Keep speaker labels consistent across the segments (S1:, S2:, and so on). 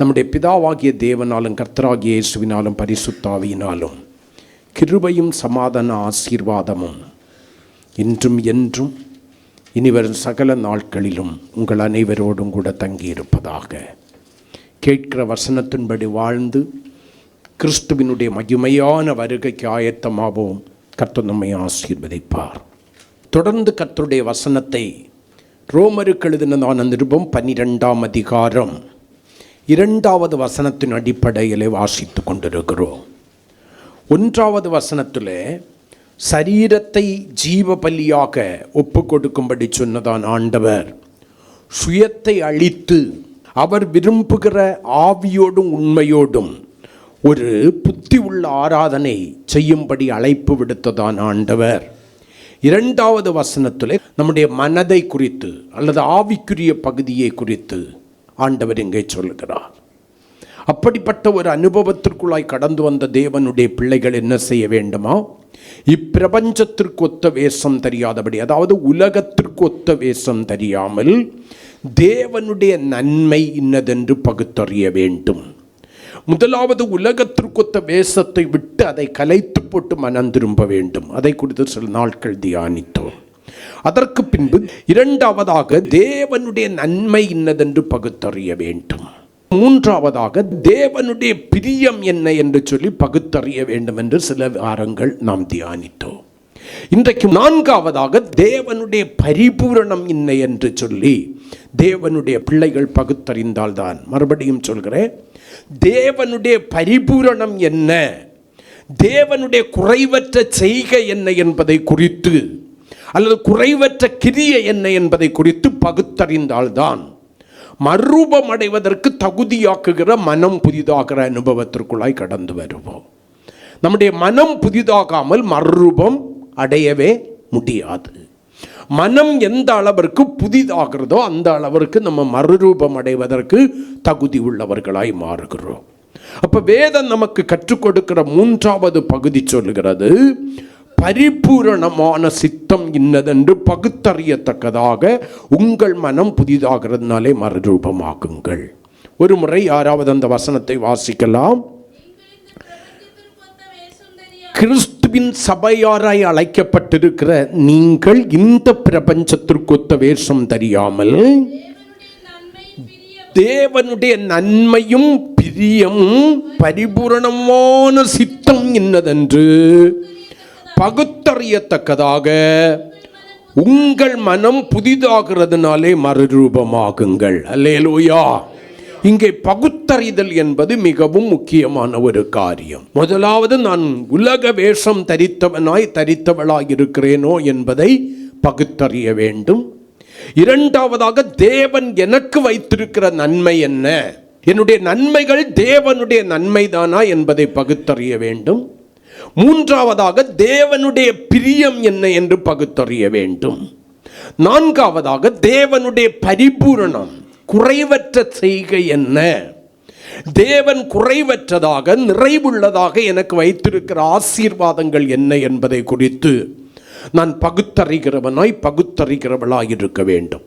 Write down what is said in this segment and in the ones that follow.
S1: நம்முடைய பிதாவாகிய தேவனாலும் கர்த்தராகிய இயேசுவினாலும் பரிசுத்தாவியினாலும் கிருபையும் சமாதான ஆசீர்வாதமும் இன்றும் என்றும் இனிவரும் சகல நாட்களிலும் உங்கள் அனைவரோடும் கூட தங்கியிருப்பதாக. கேட்கிற வசனத்தின்படி வாழ்ந்து கிறிஸ்துவினுடைய மகிமையான வருகைக்கு ஆயத்தமாவோம். கர்த்தர் நம்மை ஆசீர்வதிப்பார். தொடர்ந்து கர்த்தருடைய வசனத்தை ரோமருக்கு எழுதின நிருபம் 12ஆம் அதிகாரம் 2வது வசனத்தின் அடிப்படையில் வாசித்து கொண்டிருக்கிறோம். 1வது வசனத்தில் சரீரத்தை ஜீவ பலியாக ஒப்பு கொடுக்கும்படி சொன்னதான் ஆண்டவர் சுயத்தை அழித்து அவர் விரும்புகிற ஆவியோடும் உண்மையோடும் ஒரு புத்தி உள்ள ஆராதனை செய்யும்படி அழைப்பு விடுத்ததான் ஆண்டவர். 2வது வசனத்தில் நம்முடைய மனதை குறித்து அல்லது ஆவிக்குரிய பகுதியை குறித்து ஆண்டவர் இங்கே சொல்கிறார். அப்படிப்பட்ட ஒரு அனுபவத்திற்குள்ளாய் கடந்து வந்த தேவனுடைய பிள்ளைகள் என்ன செய்ய வேண்டுமா? இப்பிரபஞ்சத்திற்கு ஒத்த வேஷம் தெரியாதபடி, அதாவது உலகத்திற்கு ஒத்த வேஷம் தெரியாமல் தேவனுடைய நன்மை இன்னதென்று பகுத்தறிய வேண்டும். முதலாவது உலகத்திற்கொத்த வேஷத்தை விட்டு அதை கலைத்து போட்டு மனம் திரும்ப வேண்டும். அதை குறித்து சில நாட்கள் தியானித்தோம். அதற்கு பின்பு 2வதாக தேவனுடைய நன்மை இன்னதென்று பகுத்தறிய வேண்டும். 3வதாக தேவனுடைய பிரியம் என்ன என்று சொல்லி பகுத்தறிய வேண்டும் என்று சில வாரங்கள் நாம் தியானித்தோம். இன்றைக்கு 4வதாக தேவனுடைய பரிபூரணம் என்ன என்று சொல்லி தேவனுடைய பிள்ளைகள் பகுத்தறிந்தால்தான், மறுபடியும் சொல்கிறேன், தேவனுடைய பரிபூரணம் என்ன, தேவனுடைய குறைவற்ற செய்கை என்ன என்பதை குறித்து அல்லது குறைவற்ற கிரியை என்ன என்பதை குறித்து பகுத்தறிந்தால்தான் மறுரூபம் அடைவதற்கு தகுதியாக்குகிற மனம் புதிதாகிற அனுபவத்திற்குள்ளாய் கடந்து வருவோம். நம்முடைய மனம் புதிதாகாமல் மறுரூபம் அடையவே முடியாது. மனம் எந்த அளவிற்கு புதிதாகிறதோ அந்த அளவிற்கு நம்ம மறுரூபம் அடைவதற்கு தகுதி உள்ளவர்களாய் மாறுகிறோம். அப்போ வேதம் நமக்கு கற்றுக் கொடுக்கிற 3வது பகுதி சொல்லுகிறது, பரிபூரணமான சித்தம் இன்னதென்று பகுத்தறியத்தக்கதாக உங்கள் மனம் புதிதாகிறதுனாலே மறுரூபமாகுங்கள். ஒரு முறை 6வது அந்த வசனத்தை வாசிக்கலாம். கிறிஸ்துவின் சபையாராய் அழைக்கப்பட்டிருக்கிற நீங்கள் இந்த பிரபஞ்சத்திற்கொத்த வேஷம் தெரியாமல் தேவனுடைய நன்மையும் பிரியமும் பரிபூரணமான சித்தம் இன்னதென்று பகுத்தறியத்தக்கதாக உங்கள் மனம் புதிதாகிறதுனாலே மறுரூபமாகுங்கள். அல்லேலூயா. இங்கே பகுத்தறிதல் என்பது மிகவும் முக்கியமான ஒரு காரியம். முதலாவது, நான் உலக வேஷம் தரித்தவளாய் இருக்கிறேனோ என்பதை பகுத்தறிய வேண்டும். 2வதாக, தேவன் எனக்கு வைத்திருக்கிற நன்மை என்ன, என்னுடைய நன்மைகள் தேவனுடைய நன்மைதானா என்பதை பகுத்தறிய வேண்டும். 3வதாக, தேவனுடைய பிரியம் என்ன என்று பகுத்தறிய வேண்டும். 4வதாக, தேவனுடைய பரிபூரணம், குறைவற்ற செய்கை என்ன, தேவன் குறைவற்றதாக நிறைவுள்ளதாக எனக்கு வைத்திருக்கிற ஆசீர்வாதங்கள் என்ன என்பதை குறித்து நான் பகுத்தறிகிறவளாய் இருக்க வேண்டும்.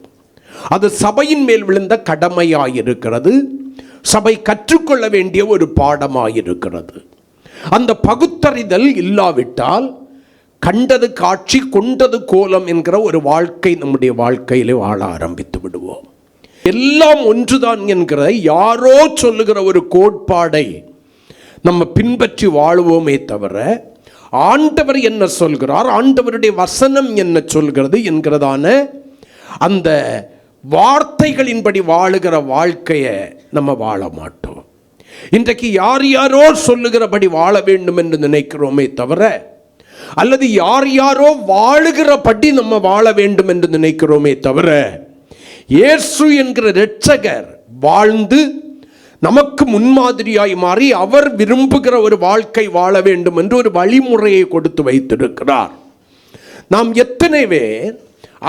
S1: அது சபையின் மேல் விழுந்த கடமையாயிருக்கிறது. சபை கற்றுக்கொள்ள வேண்டிய ஒரு பாடமாயிருக்கிறது. அந்த பகுத்தறிதல் இல்லாவிட்டால் கண்டது காட்சி கொண்டது கோலம் என்கிற ஒரு வாழ்க்கை நம்முடைய வாழ்க்கையிலே வாழ ஆரம்பித்து விடுவோம். எல்லாம் ஒன்றுதான் என்கிற யாரோ சொல்லுகிற ஒரு கோட்பாடை நம்ம பின்பற்றி வாழுவோமே தவிர ஆண்டவர் என்ன சொல்கிறார், ஆண்டவருடைய வசனம் என்ன சொல்கிறது என்கிறதான அந்த வார்த்தைகளின்படி வாழுகிற வாழ்க்கையை நம்ம வாழ மாட்டோம். இன்றைக்கு யாரோ சொல்லுகிறபடி வாழ வேண்டும் என்று நினைக்கிறோமே தவிர, அல்லது யாரோ வாழுகிறபடி நம்ம வாழ வேண்டும் என்று நினைக்கிறோமே தவிர, இயேசு என்கிற இரட்சகர் வாழ்ந்து நமக்கு முன்மாதிரியாய் மாறி அவர் விரும்புகிற ஒரு வாழ்க்கை வாழ வேண்டும் என்று ஒரு வழிமுறையை கொடுத்து வைத்திருக்கிறார். நாம் எத்தனை பேர்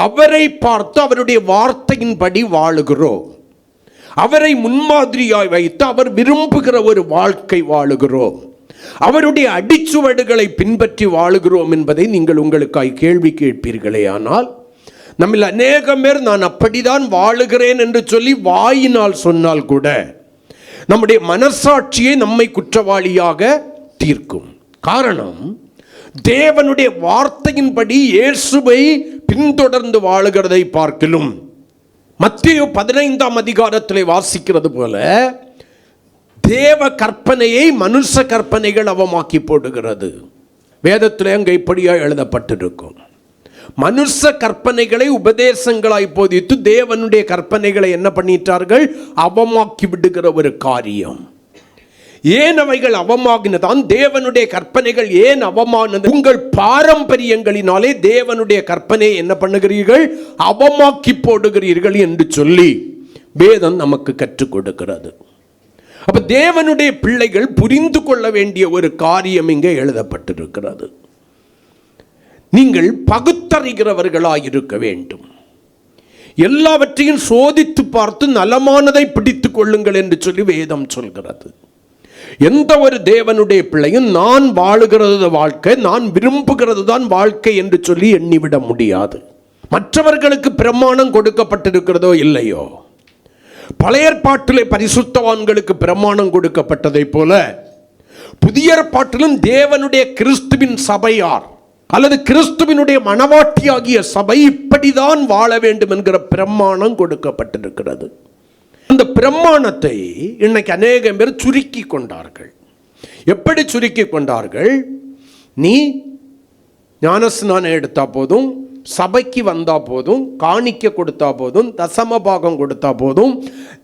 S1: அவரை பார்த்து அவருடைய வார்த்தையின்படி வாழுகிறோம்? அவரை முன்மாதிரியாய் வைத்து அவர் விரும்புகிற ஒரு வாழ்க்கை வாழுகிறோம்? அவருடைய அடிச்சுவடுகளை பின்பற்றி வாழுகிறோம் என்பதை நீங்கள் உங்களுக்காய் கேள்வி கேட்பீர்களே. ஆனால் நம்மில் அநேகம் பேர் நான் அப்படிதான் வாழுகிறேன் என்று சொல்லி வாயினால் சொன்னால் கூட நம்முடைய மனசாட்சியை நம்மை குற்றவாளியாக தீர்க்கும். காரணம், தேவனுடைய வார்த்தையின்படி இயேசுவை பின்தொடர்ந்து வாழுகிறதை பார்க்கிலும் மத்தேயு 15ஆம் அதிகாரத்திலே வாசிக்கிறது போல தேவ கற்பனையை மனுஷ கற்பனைகள் அவமாக்கி போடுகிறது. வேதத்தில் அங்கே இப்படியா எழுதப்பட்டிருக்கும். மனுஷ கற்பனைகளை உபதேசங்களாய் போதித்து தேவனுடைய கற்பனைகளை என்ன பண்ணிட்டார்கள்? அவமாக்கி விடுகிற ஒரு காரியம். ஏன் அவைகள் அவமாகினதான்? தேவனுடைய கற்பனைகள் ஏன் அவமானது? உங்கள் பாரம்பரியங்களினாலே தேவனுடைய கற்பனையை என்ன பண்ணுகிறீர்கள்? அவமாக்கி போடுகிறீர்கள் என்று சொல்லி வேதம் நமக்கு கற்றுக் கொடுக்கிறது. அப்ப தேவனுடைய பிள்ளைகள் புரிந்து கொள்ள வேண்டிய ஒரு காரியம் இங்கே எழுதப்பட்டிருக்கிறது. நீங்கள் பகுத்தறிகிறவர்களாயிருக்க வேண்டும். எல்லாவற்றையும் சோதித்து பார்த்து நலமானதை பிடித்துக் கொள்ளுங்கள் என்று சொல்லி வேதம் சொல்கிறது. எந்த ஒரு தேவனுடைய பிள்ளையும் நான் வாழுகிறது வாழ்க்கை, நான் விரும்புகிறது தான் வாழ்க்கை என்று சொல்லி எண்ணிவிட முடியாது. மற்றவர்களுக்கு பிரமாணம் கொடுக்கப்பட்டிருக்கிறதோ இல்லையோ, பழைய ஏற்பாட்டிலே பரிசுத்தவான்களுக்கு பிரமாணம் கொடுக்கப்பட்டதை போல புதிய ஏற்பாட்டிலும் தேவனுடைய கிறிஸ்துவின் சபையார் அல்லது கிறிஸ்துவினுடைய மனவாட்டியாகிய சபை இப்படிதான் வாழ வேண்டும் என்கிற பிரமாணம் கொடுக்கப்பட்டிருக்கிறது. அந்த பிரமாணத்தை இன்னைக்கு அநேகம் பேர் சுருக்கி கொண்டார்கள். எப்படி சுருக்கி கொண்டார்கள்? நீ ஞானஸ்நானம் எடுத்தா போதும், சபைக்கு வந்தா போதும், காணிக்க கொடுத்தா போதும், தசம பாகம் கொடுத்தா போதும்,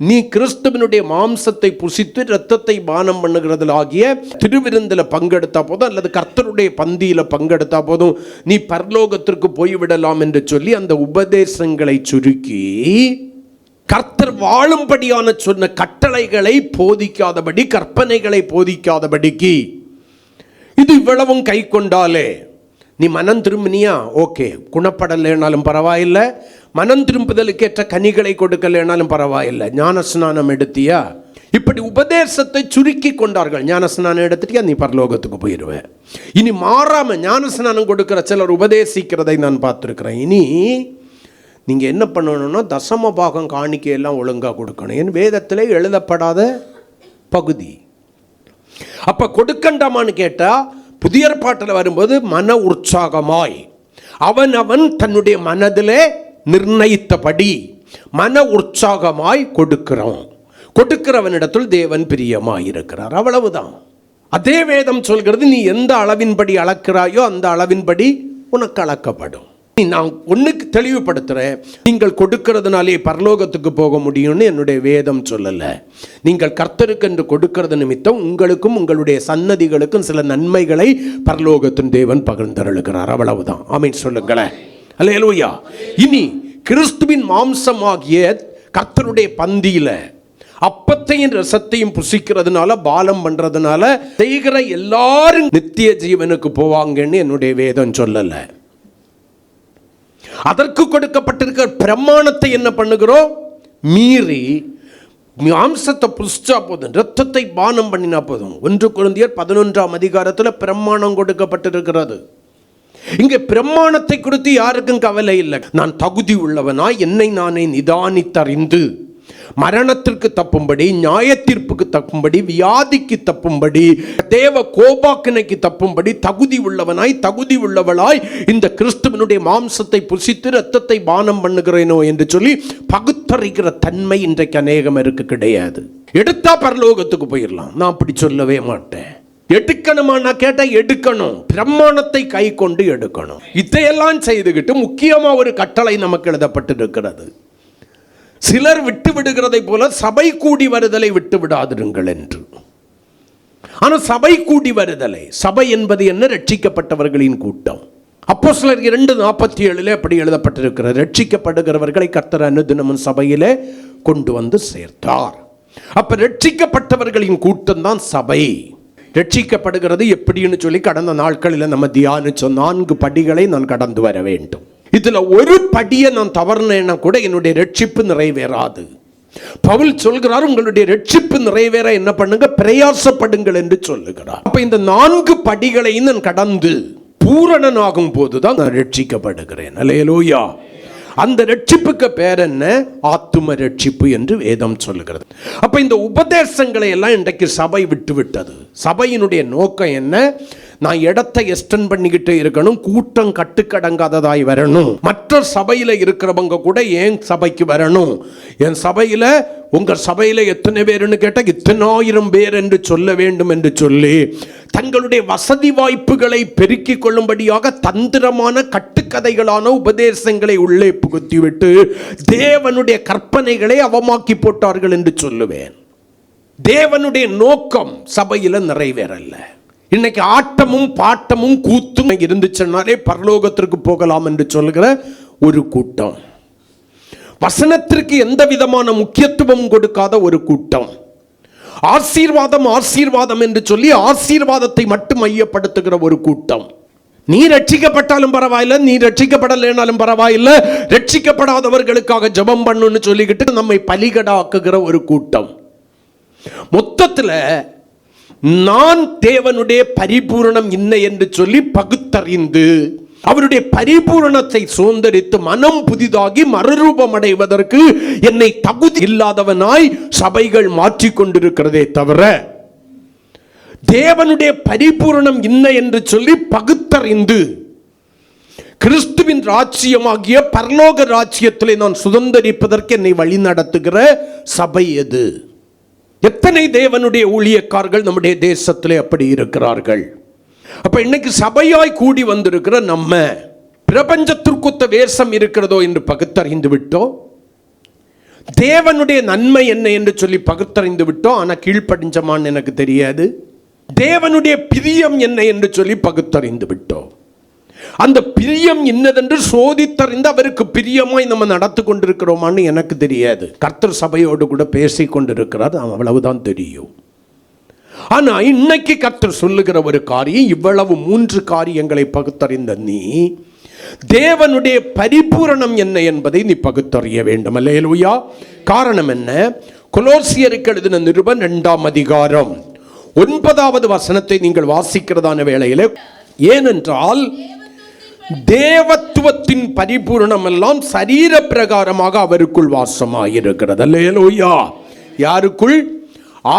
S1: நீ கிறிஸ்துவனுடைய மாம்சத்தை புசித்து இரத்தத்தை பானம் பண்ணுகிறதுல ஆகிய திருவிருந்தில் பங்கெடுத்தா போதும், அல்லது கர்த்தருடைய பந்தியில் பங்கெடுத்தா போதும், நீ பரலோகத்திற்கு போய்விடலாம் என்று சொல்லி அந்த உபதேசங்களை சுருக்கி கர்த்தர் வாழும்படியான சொன்ன கட்டளைகளை போதிக்காதபடி, கற்பனைகளை போதிக்காதபடிக்கு இது இவ்வளவும் கை கொண்டாலே நீ மனம் திரும்பினியா, ஓகே, குணப்படலைனாலும் பரவாயில்லை, மனம் திரும்புதலுக்கேற்ற கனிகளை கொடுக்கலைனாலும் பரவாயில்லை, ஞானஸ்நானம் எடுத்தியா, இப்படி உபதேசத்தை சுருக்கி கொண்டார்கள். ஞானஸ்நானம் எடுத்துட்டியா, நீ பரலோகத்துக்கு போயிடுவேன். இனி மாறாம ஞானஸ்நானம் கொடுக்கிற சிலர் உபதேசிக்கிறதை நான் பார்த்துருக்கிறேன். இனி நீங்கள் என்ன பண்ணணும்னா தசம பாகம் காணிக்கையெல்லாம் ஒழுங்காக கொடுக்கணும். என் வேதத்திலே எழுதப்படாத பகுதி. அப்போ கொடுக்கண்டாமான்னு கேட்டால் புதிய ஏற்பாட்டில் வரும்போது மன உற்சாகமாய் அவன் தன்னுடைய மனதிலே நிர்ணயித்தபடி மன உற்சாகமாய் கொடுக்கிறவனிடத்தில் தேவன் பிரியமாய் இருக்கிறார். அவ்வளவுதான். அதே வேதம் சொல்கிறது, நீ எந்த அளவின்படி அளக்கிறாயோ அந்த அளவின்படி உனக்கு அளக்கப்படும். நான் ஒன்றுக்கு தெளிவுபடுத்துகிறேன், நீங்கள் கொடுக்கிறதுனாலே பரலோகத்துக்கு போக முடியும்னு என்னுடைய வேதம் சொல்லலை. நீங்கள் கர்த்தருக்கு என்று கொடுக்கிறது நிமித்தம் உங்களுக்கும் உங்களுடைய சன்னதிகளுக்கும் சில நன்மைகளை பரலோகத்தின் தேவன் பகிர்ந்தருளுகிறார். அவ்வளவுதான். ஆமென் சொல்லுங்களேன். அல்லேலூயா. இனி கிறிஸ்துவின் மாம்சமாகிய கர்த்தருடைய பந்தியில் அப்பத்தையும் ரசத்தையும் புசிக்கிறதுனால, பாலம் பண்றதுனால செய்கிற எல்லாரும் நித்திய ஜீவனுக்கு போவாங்கன்னு என்னுடைய வேதம் சொல்லலை. அதற்கு கொடுக்கப்பட்டிருக்கிற பிரமாணத்தை என்ன பண்ணுகிறோம்? மீறி மாம்சத்தை புசிச்சா போதும், இரத்தத்தை பானம் பண்ணினா போதும். 1 கொரிந்தியர் 11ஆம் அதிகாரத்தில் பிரமாணம் கொடுக்கப்பட்டிருக்கிறது. இங்கே பிரமாணத்தை குறித்து யாருக்கும் கவலை இல்லை. நான் தகுதி உள்ளவனாய் என்னை நானே நிதானித்தறிந்து மரணத்திற்கு தப்பும்படி, நியாய தீர்ப்புக்கு தப்பும்படி, வியாதிக்கு தப்பும்படி, தேவ கோபாக்கினைக்கு தப்பும்படி தகுதி உள்ளவனாய் தகுதி உள்ளவளாய் இந்த கிறிஸ்துவனுடைய மாம்சத்தை புசித்து இரத்தத்தை பானம் பண்ணுகிறேனோ என்று சொல்லி பகுத்தறிகிற தன்மை இன்றைக்கு அநேகருக்கு கிடையாது. எடுத்தா பரலோகத்துக்கு போயிடலாம். நான் அப்படி சொல்லவே மாட்டேன். எடுக்கணுமா? நான் கேட்டால் எடுக்கணும். பிரமாணத்தை கை கொண்டு எடுக்கணும். இதையெல்லாம் செய்துகிட்டு முக்கியமாக ஒரு கட்டளை நமக்கு எழுதப்பட்டிருக்கிறது. சிலர் விட்டு விடுகிறதை போல சபை கூடி வருதலை விட்டு விடாதிருங்கள் என்று. ஆனால் சபை கூடி வருதலை, சபை என்பது என்ன? ரட்சிக்கப்பட்டவர்களின் கூட்டம். அப்போஸ்தலர் 2:47 அப்படி எழுதப்பட்டிருக்கிறது. ரட்சிக்கப்படுகிறவர்களை கர்த்தர் அனுதினமும் சபையிலே கொண்டு வந்து சேர்த்தார். அப்ப ரட்சிக்கப்பட்டவர்களின் கூட்டம் தான் சபை. ரட்சிக்கப்படுகிறது எப்படின்னு சொல்லி கடந்த நாட்களில் நம்ம தியானிச்ச 4 படிகளை நான் கடந்து வர வேண்டும். இதுல ஒரு படியை நான் தவறுனேன்னா கூட என்னுடைய ரட்சிப்பு நிறைவேறாது. பவுல் சொல்கிறார், உங்களுடைய ரட்சிப்பு நிறைவேற என்ன பண்ணுங்க? பிரயாசப்படுங்கள் என்று சொல்லுகிறார். அப்ப இந்த 4 படிகளையும் நான் கடந்து பூரணனாகும் போதுதான் நான் ரட்சிக்கப்படுகிறேன். அல்லேலூயா. அந்த ரட்சிப்புக்கு பேர் என்ன? ஆத்தும ரட்சிப்பு என்று வேதம் சொல்லுகிறது. அப்ப இந்த உபதேசங்களை எல்லாம் இன்றைக்கு சபை விட்டு விட்டது. சபையினுடைய நோக்கம் என்ன? நான் இடத்தை எக்ஸ்டெண்ட் பண்ணிக்கிட்டே இருக்கணும், கூட்டம் கட்டுக்கடங்காததாய் வரணும், மற்ற சபையில் இருக்கிறவங்க கூட ஏன் சபைக்கு வரணும், என் சபையில் உங்கள் சபையில் எத்தனை பேருன்னு கேட்டால் இத்தனாயிரம் பேர் என்று சொல்ல வேண்டும் என்று சொல்லி தங்களுடைய வசதி வாய்ப்புகளை பெருக்கிக் கொள்ளும்படியாக தந்திரமான கட்டுக்கதைகளான உபதேசங்களை உள்ளே புகுத்திவிட்டு தேவனுடைய கற்பனைகளை அவமாக்கி போட்டார்கள் என்று சொல்லுவேன். தேவனுடைய நோக்கம் சபையில் நிறைவேறல்ல. இன்னைக்கு ஆட்டமும் பாட்டமும் கூத்தும் இருந்துச்சுனாலே பரலோகத்திற்கு போகலாம் என்று சொல்கிற ஒரு கூட்டம், வசனத்திற்கு எந்த விதமான முக்கியத்துவம் கொடுக்காத ஒரு கூட்டம், ஆசீர்வாதம் ஆசீர்வாதம் என்று சொல்லி ஆசீர்வாதத்தை மட்டும் மையப்படுத்துகிற ஒரு கூட்டம். நீ ரட்சிக்கப்பட்டாலும் பரவாயில்ல, நீ ரட்சிக்கப்படலைனாலும் பரவாயில்ல, ரட்சிக்கப்படாதவர்களுக்காக ஜெபம் பண்ணுன்னு சொல்லிக்கிட்டு நம்மை பலிகடாக்குகிற ஒரு கூட்டம். மொத்தத்தில் நான் தேவனுடைய பரிபூரணம் என்ன என்று சொல்லி பகுத்தறிந்து அவருடைய பரிபூரணத்தை சுதந்தரித்து மனம் புதிதாகி மறுரூபம் அடைவதற்கு என்னை தகுதி இல்லாதவனாய் சபைகள் மாற்றிக்கொண்டிருக்கிறதே தவிர தேவனுடைய பரிபூரணம் என்ன என்று சொல்லி பகுத்தறிந்து கிறிஸ்துவின் ராஜ்யமாகிய பரலோக ராஜ்யத்திலே நான் சுதந்தரிப்பதற்கு என்னை வழி நடத்துகிற சபை எது? எத்தனை தேவனுடைய ஊழியக்காரர்கள் நம்முடைய தேசத்திலே அப்படி இருக்கிறார்கள்? அப்ப இன்னைக்கு சபையாய் கூடி வந்திருக்கிற நம்ம பிரபஞ்சத்திற்கொத்த வேஷம் இருக்கிறதோ என்று பகுத்தறிந்து விட்டோம், தேவனுடைய நன்மை என்ன என்று சொல்லி பகுத்தறிந்து விட்டோம். ஆனா கீழ்ப்படிஞ்சமான்னு எனக்கு தெரியாது. தேவனுடைய பிரியம் என்ன என்று சொல்லி பகுத்தறிந்து விட்டோம். அந்த பிரியம் இன்னதென்று சோதித்தறிந்து அவருக்கு பிரியமாய் நம்ம நடத்து கொண்டிருக்கிறோமான்னு எனக்கு தெரியாது. கர்த்தர் சபையோடு கூட பேசி கொண்டிருக்கிறார், அவ்வளவுதான் தெரியும். ஆனா இன்னைக்கு கர்த்தர் சொல்லுகிற ஒரு காரியம், இவ்வளவு 3 காரியங்களை பகுத்தறிந்த நீ தேவனுடைய பரிபூரணம் என்ன என்பதை நீ பகுத்தறிய வேண்டும். அல்லேலூயா. காரணம் என்ன? கொலோசியருக்கு எழுதின நிருபம் 2ஆம் அதிகாரம் 9வது வசனத்தை நீங்கள் வாசிக்கிறதான வேளையிலே, ஏனென்றால் தேவத்துவத்தின் பரிபூரணம் எல்லாம் சரீர பிரகாரமாக அவருக்குள் வாசமாயிருக்கிறது. அல்லேலூயா. யாருக்குள்?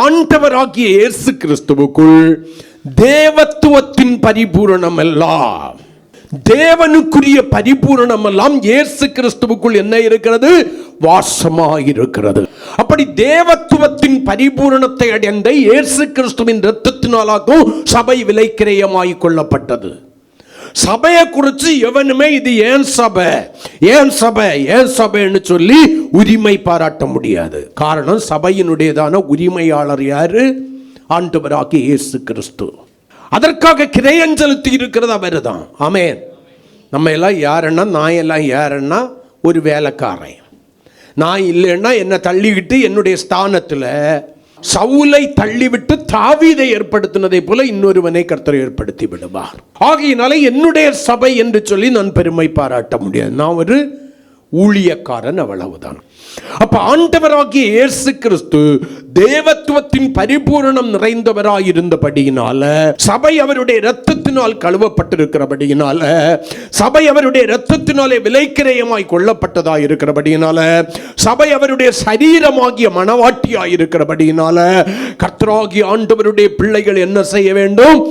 S1: ஆண்டவராகிய இயேசு கிறிஸ்துவுக்குள் தேவத்துவத்தின் பரிபூரணம் எல்லாம், தேவனுக்குரிய பரிபூரணம் எல்லாம் இயேசு கிறிஸ்துவுக்குள் என்ன இருக்கிறது? வாசமாயிருக்கிறது. அப்படி தேவத்துவத்தின் பரிபூரணத்தை அடைந்த இயேசு கிறிஸ்துவின் இரத்தத்தினாலாகவும் சபை விலைக்கிரயமாய் கொள்ளப்பட்டது. சபையை குறித்து எவனுமே இது ஏன் சபை ஏன் சபை ஏன் சபைன்னு சொல்லி உரிமை பாராட்ட முடியாது. காரணம், சபையினுடையதான உரிமையாளர் யாரு? ஆண்டவராகிய இயேசு கிறிஸ்து. அதற்காக கிரயம் செலுத்தி இருக்கிறது அவர் தான். ஆமென். நம்ம எல்லாம் யாருன்னா, நான் எல்லாம் யாருன்னா ஒரு வேலைக்காரன். நான் இல்லைன்னா என்னை தள்ளிவிட்டு என்னுடைய ஸ்தானத்தில் சவுலை தள்ளிவிட்டு தாவீதை ஏற்படுத்தினதை போல இன்னொருவனை கர்த்தர் ஏற்படுத்தி விடுவார். ஆகையினால என்னுடைய சபை என்று சொல்லி நான் பெருமை பாராட்ட முடியாது. நான் ஒரு ஊழியக்காரன், அவ்வளவுதான். அப்ப ஆண்டவராகிய இயேசு கிறிஸ்து தேவத்துவத்தின் பரிபூரணம் நிறைந்தவராயிருந்தபடியினால, சபை அவருடைய இரத்தத்தினால் கழுவப்பட்டிருக்கிறபடியினால, சபை அவருடைய இரத்தத்தினாலே விலைக்கிரயமாய் கொள்ளப்பட்டதாய் இருக்கிறபடியினால, சபை அவருடைய சரீரமாகிய மனவாட்டியாய் இருக்கிறபடியினால, கர்த்தராகிய ஆண்டவருடைய பிள்ளைகள் என்ன செய்ய வேண்டும்?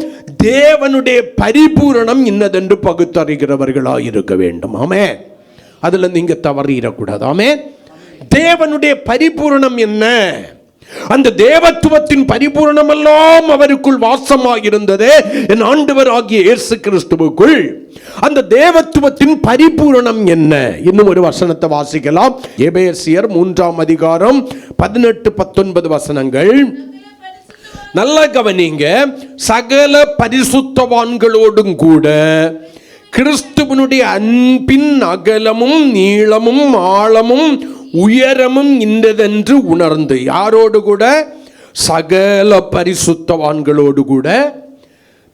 S1: தேவனுடைய பரிபூரணம் இன்னதென்று பகுத்தறிகிறவர்களாய் இருக்க வேண்டும். ஆமென். அதுல நீங்க தவறிடக்கூடாது. ஆமென். தேவனுடைய பரிபூரணம் என்ன? அந்த தேவத்துவத்தின் பரிபூரணம் எல்லாம் அவருக்குள் வாசமாயிருந்ததே என் ஆண்டவராகிய இயேசு கிறிஸ்துவுக்குள். அந்த தேவத்துவத்தின் பரிபூரணம் என்ன? இன்னும் ஒரு வசனத்தை வாசிக்கலாம். எபேசியர் 3ஆம் அதிகாரம் 18-19 வசனங்கள். நல்ல கவனிங்க. சகல பரிசுத்தவான்களோடும் கூட கிறிஸ்துவனுடைய அன்பின் அகலமும் நீளமும் ஆழமும் உயரமும் இன்னதென்று உணர்ந்து. யாரோடு கூட? சகல பரிசுத்தவான்களோடு கூட.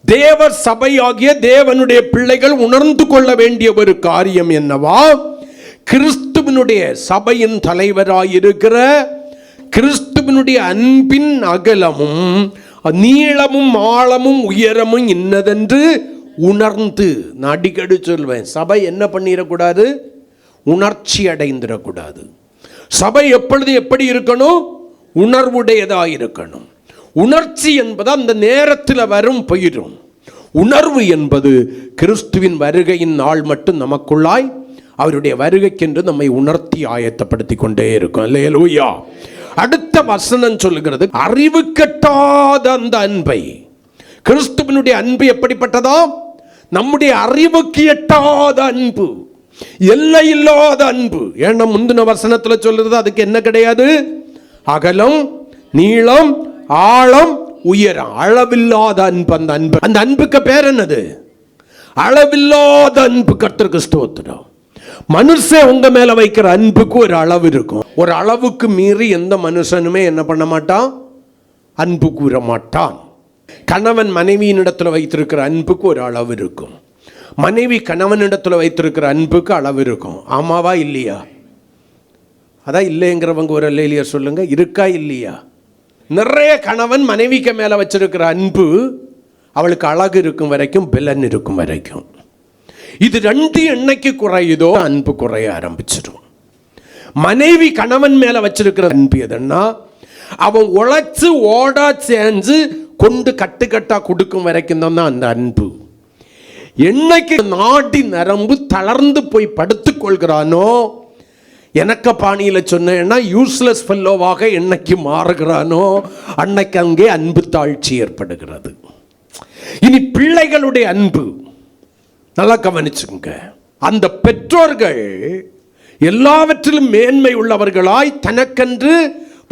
S1: தேவ சபையாகிய தேவனுடைய பிள்ளைகள் உணர்ந்து கொள்ள வேண்டிய ஒரு காரியம் என்னவா? கிறிஸ்துவனுடைய சபையின் தலைவராயிருக்கிற கிறிஸ்துவனுடைய அன்பின் அகலமும் நீளமும் ஆழமும் உயரமும் இன்னதென்று உணர்ந்து. நான் அடிக்கடி சொல்வேன், சபை என்ன பண்ணிடக்கூடாது? உணர்ச்சி அடைந்துடக்கூடாது. சபை எப்பொழுது எப்படி இருக்கணும்? உணர்வுடையதாக இருக்கணும். உணர்ச்சி என்பது அந்த நேரத்தில் வரும் போயிடும். உணர்வு என்பது கிறிஸ்துவின் வருகையின் நாள் மட்டும் நமக்குள்ளாய் அவருடைய வருகைக்கென்று நம்மை உணர்த்தி ஆயத்தப்படுத்தி கொண்டே இருக்கும். அல்லேலூயா. அடுத்த வசனம் சொல்லுகிறது, அறிவு கட்டாத அந்த அன்பை. கிறிஸ்துவினுடைய அன்பு எப்படிப்பட்டதா? நம்முடைய அறிவுக்கு எட்டாத அன்பு, எல்லை இல்லாத அன்பு. ஏன்னா முந்தின வசனத்தில் சொல்லுறது அதுக்கு என்ன கிடையாது? அகலம், நீளம், ஆழம், உயரம், அளவில்லாத அன்பு. அந்த அன்பு, அந்த அன்புக்கு பேர் என்னது? அளவில்லாத அன்பு. கர்த்தருக்கு ஸ்தோத்திரம். மனுஷன் உங்க மேல வைக்கிற அன்புக்கு ஒரு அளவு இருக்கும். ஒரு அளவுக்கு மீறி எந்த மனுஷனுமே என்ன பண்ண மாட்டான்? அன்பு கூற மாட்டான். கணவன் மனைவியினிடத்தில் வைத்திருக்கிற அன்புக்கு ஒரு அளவு இருக்கும். மனைவி கணவனிடத்தில் வைத்திருக்கிற அன்புக்கு அளவு இருக்கும். ஆமாவா இல்லையா? அதான் இல்லைங்கிறவங்க ஒரு அல்லேலூயா சொல்லுங்க. இருக்கா இல்லையா? நிறைய கணவன் மனைவிக்கு மேல வச்சிருக்கிற அன்பு அவளுக்கு அழகு இருக்கும் வரைக்கும், பலன் இருக்கும் வரைக்கும். இது ரெண்டு என்னைக்கு குறையுதோ அன்பு குறைய ஆரம்பிச்சிடும். மனைவி கணவன் மேல வச்சிருக்கிற அன்பு எதுன்னா, அவன் உழைச்சு ஓடா சேர்ந்து கொண்டு கட்டுக்கட்டா கொடுக்கும் வரைக்கும் தான் அந்த அன்பு. என்னைக்கு நாடி நரம்பு தளர்ந்து போய் படுத்துக் கொள்கிறானோ, எனக்கு பாணியில் சொன்னேன்னா யூஸ்லெஸ் ஃபெல்லோவாக என்னைக்கு மாறுகிறானோ அன்னைக்கு அங்கே அன்பு தாழ்ச்சி ஏற்படுகிறது. இனி பிள்ளைகளுடைய அன்பு நல்லா கவனிச்சுங்க. அந்த பெற்றோர்கள் எல்லாவற்றிலும் மேன்மை உள்ளவர்களாய் தனக்கென்று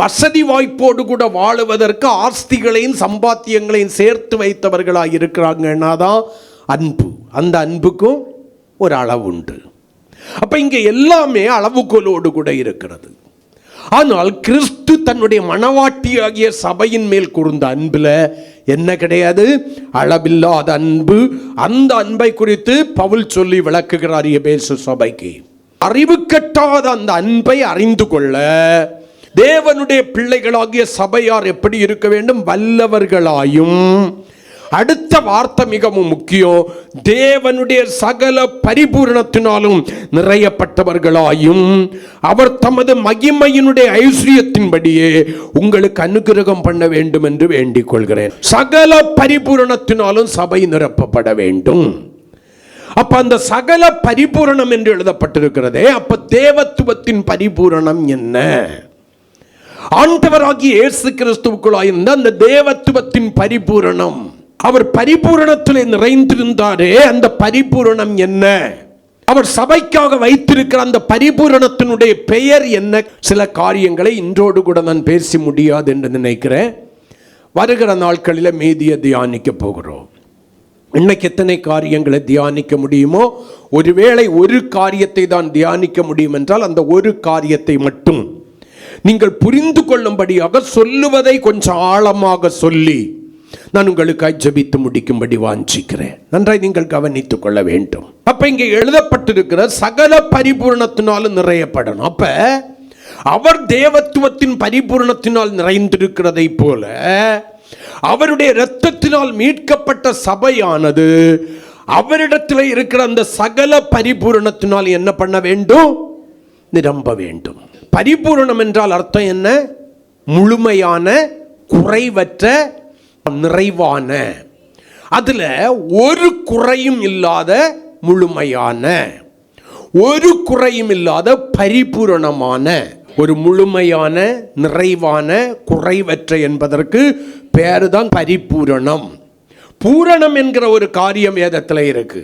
S1: வசதி வாய்ப்போடு கூட வாழுவதற்கு ஆஸ்திகளையும் சம்பாத்தியங்களையும் சேர்த்து வைத்தவர்களாய் இருக்கிறாங்கன்னா தான் அன்பு. அந்த அன்புக்கும் ஒரு அளவு உண்டு. அப்ப இங்க எல்லாமே அளவுகோலோடு கூட இருக்கிறது. ஆனால் கிறிஸ்து தன்னுடைய மனவாட்டியாகிய சபையின் மேல் கூர்ந்த அன்புல என்ன கிடையாது? அளவில்லாத அன்பு. அந்த அன்பை குறித்து பவுல் சொல்லி விளக்குகிறார் எபேசு சபைக்கு. அறிவு கட்டாத அந்த அன்பை அறிந்து கொள்ள தேவனுடைய பிள்ளைகளாகிய சபையார் எப்படி இருக்க வேண்டும்? வல்லவர்களாயும், அடுத்த வார்த்தை மிகவும் முக்கியம், தேவனுடைய சகல பரிபூரணத்தினாலும் நிறையப்பட்டவர்களாயும், அவர் தமது மகிமையினுடைய ஐஸ்வரியத்தின்படியே உங்களுக்கு அனுகிரகம் பண்ண வேண்டும் என்று வேண்டிக் கொள்கிறேன். சகல பரிபூரணத்தினாலும் சபை நிரப்பப்பட வேண்டும். அப்ப அந்த சகல பரிபூரணம் என்று எழுதப்பட்டிருக்கிறதே, அப்ப தேவத்துவத்தின் பரிபூரணம் என்ன? ஆண்டவராகிய இயேசு கிறிஸ்துவுக்குள்ளாய் இருந்த அந்த தேவத்துவத்தின் பரிபூரணம், அவர் பரிபூரணத்திலே நிறைந்திருந்தாரே, அந்த பரிபூரணம் என்ன? அவர் சபைக்காக வைத்திருக்கிற அந்த பரிபூரணத்தினுடைய பெயர் என்ன? சில காரியங்களை இன்றோடு கூட நான் பேச முடியாது என்று நினைக்கிறேன். வருகிற நாட்களில் மீதியை தியானிக்க போகிறோம். இன்னைக்கு எத்தனை காரியங்களை தியானிக்க முடியுமோ, ஒருவேளை ஒரு காரியத்தை தான் தியானிக்க முடியும் என்றால் அந்த ஒரு காரியத்தை மட்டும் நீங்கள் புரிந்து கொள்ளும்படியாக சொல்லுவதை கொஞ்சம் ஆழமாக சொல்லி நான் உங்களுக்காய் ஜெபித்து முடிக்கும்படி வாஞ்சிக்கிறேன். நன்றாய் நீங்கள் கவனித்துக் கொள்ள வேண்டும். அப்ப இங்கே எழுதப்பட்டிருக்கிற சகல பரிபூரணத்தினாலும் நிறையப்படணும். அப்ப அவர் தேவத்துவத்தின் பரிபூரணத்தினால் நிறைந்திருக்கிறதை போல அவருடைய இரத்தத்தினால் மீட்கப்பட்ட சபையானது அவரிடத்தில் இருக்கிற அந்த சகல பரிபூரணத்தினால் என்ன பண்ண வேண்டும்? நிரம்ப வேண்டும். பரிபூரணம் என்றால் அர்த்தம் என்ன? முழுமையான, குறைவற்ற, நிறைவான, அதுல ஒரு குறையும் இல்லாத, முழுமையான, ஒரு குறையும் இல்லாத பரிபூரணமான, ஒரு முழுமையான, நிறைவான, குறைவற்ற என்பதற்கு பேருதான் பரிபூரணம். பூரணம் என்கிற ஒரு காரியம் வேதத்தில் இருக்கு.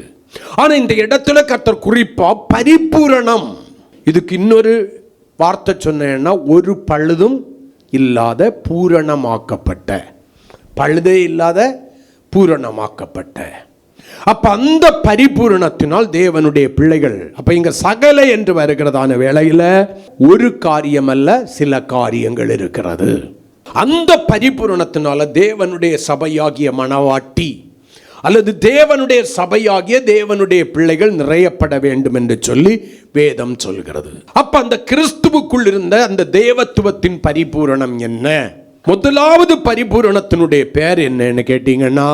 S1: ஆனா இந்த இடத்துல கர்த்தர் குறிப்பா பரிபூரணம், இதுக்கு இன்னொரு வார்த்தை சொன்னேன்னா ஒரு பழுதும் இல்லாத பூரணமாக்கப்பட்ட, பழுதே இல்லாத பூரணமாக்கப்பட்ட. அப்ப அந்த பரிபூரணத்தினால் தேவனுடைய பிள்ளைகள், அப்ப இங்க சகல என்று வருகிறதான வேளையில ஒரு காரியம் அல்ல, சில காரியங்கள் இருக்கிறது. அந்த பரிபூரணத்தினால தேவனுடைய சபையாகிய மனவாட்டி அல்லது தேவனுடைய சபையாகிய தேவனுடைய பிள்ளைகள் நிறையப்பட வேண்டும் என்று சொல்லி வேதம் சொல்கிறது. அப்ப அந்த கிறிஸ்துவுக்குள் இருந்த அந்த தேவத்துவத்தின் பரிபூரணம் என்ன? முதலாவது பரிபூரணத்தினுடைய பெயர் என்னன்னு கேட்டீங்கன்னா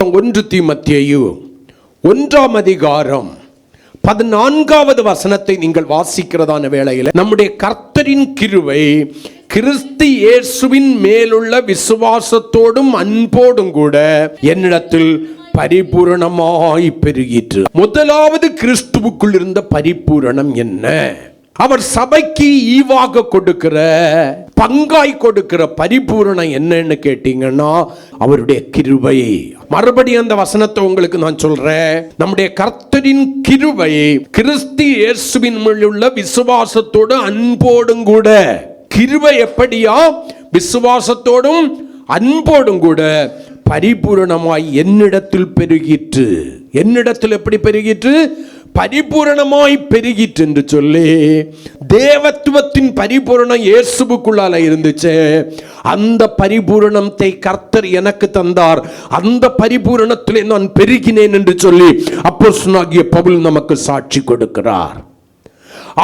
S1: 1 தீமோத்தேயு 1 அதிகாரம் 14வது வசனத்தை நீங்கள் வாசிக்கிறதான வேளையில், நம்முடைய கர்த்தரின் கிருபை கிறிஸ்து இயேசுவின் மேலுள்ள விசுவாசத்தோடும் அன்போடும் கூட என்னிடத்தில் பரிபூரணமாய் பெருகிற்று. முதலாவது கிறிஸ்துவுக்குள் இருந்த பரிபூரணம் என்ன? அவர் சபைக்கு ஈவாக கொடுக்கிற, பங்காய் கொடுக்கிற பரிபூரணம் என்னன்னு கேட்டீங்கன்னா அவருடைய கிருபை. மறுபடியும் அந்த வசனத்தை உங்களுக்கு நான் சொல்றேன். நம்முடைய கர்த்தரின் கிருபை கிறிஸ்து இயேசுவின் மேலுள்ள விசுவாசத்தோடு அன்போடும் கூட. கிருபை எப்படியா? விசுவாசத்தோடும் அன்போடும் கூட பரிபூரணமாய் என்னிடத்தில் பெருகிற்று. என்னிடத்தில் எப்படி பெருகிற்று? பரிபூரணமாய் பெருகிற்று என்று சொல்லி, தேவத்துவத்தின் பரிபூரணம் இயேசுவுக்குள்ளால இருந்துச்சு. அந்த பரிபூரணத்தை கர்த்தர் எனக்கு தந்தார். அந்த பரிபூரணத்திலே நான் பெருகினேன் என்று சொல்லி அப்போஸ்தலனாகிய பவுல் நமக்கு சாட்சி கொடுக்கிறார்.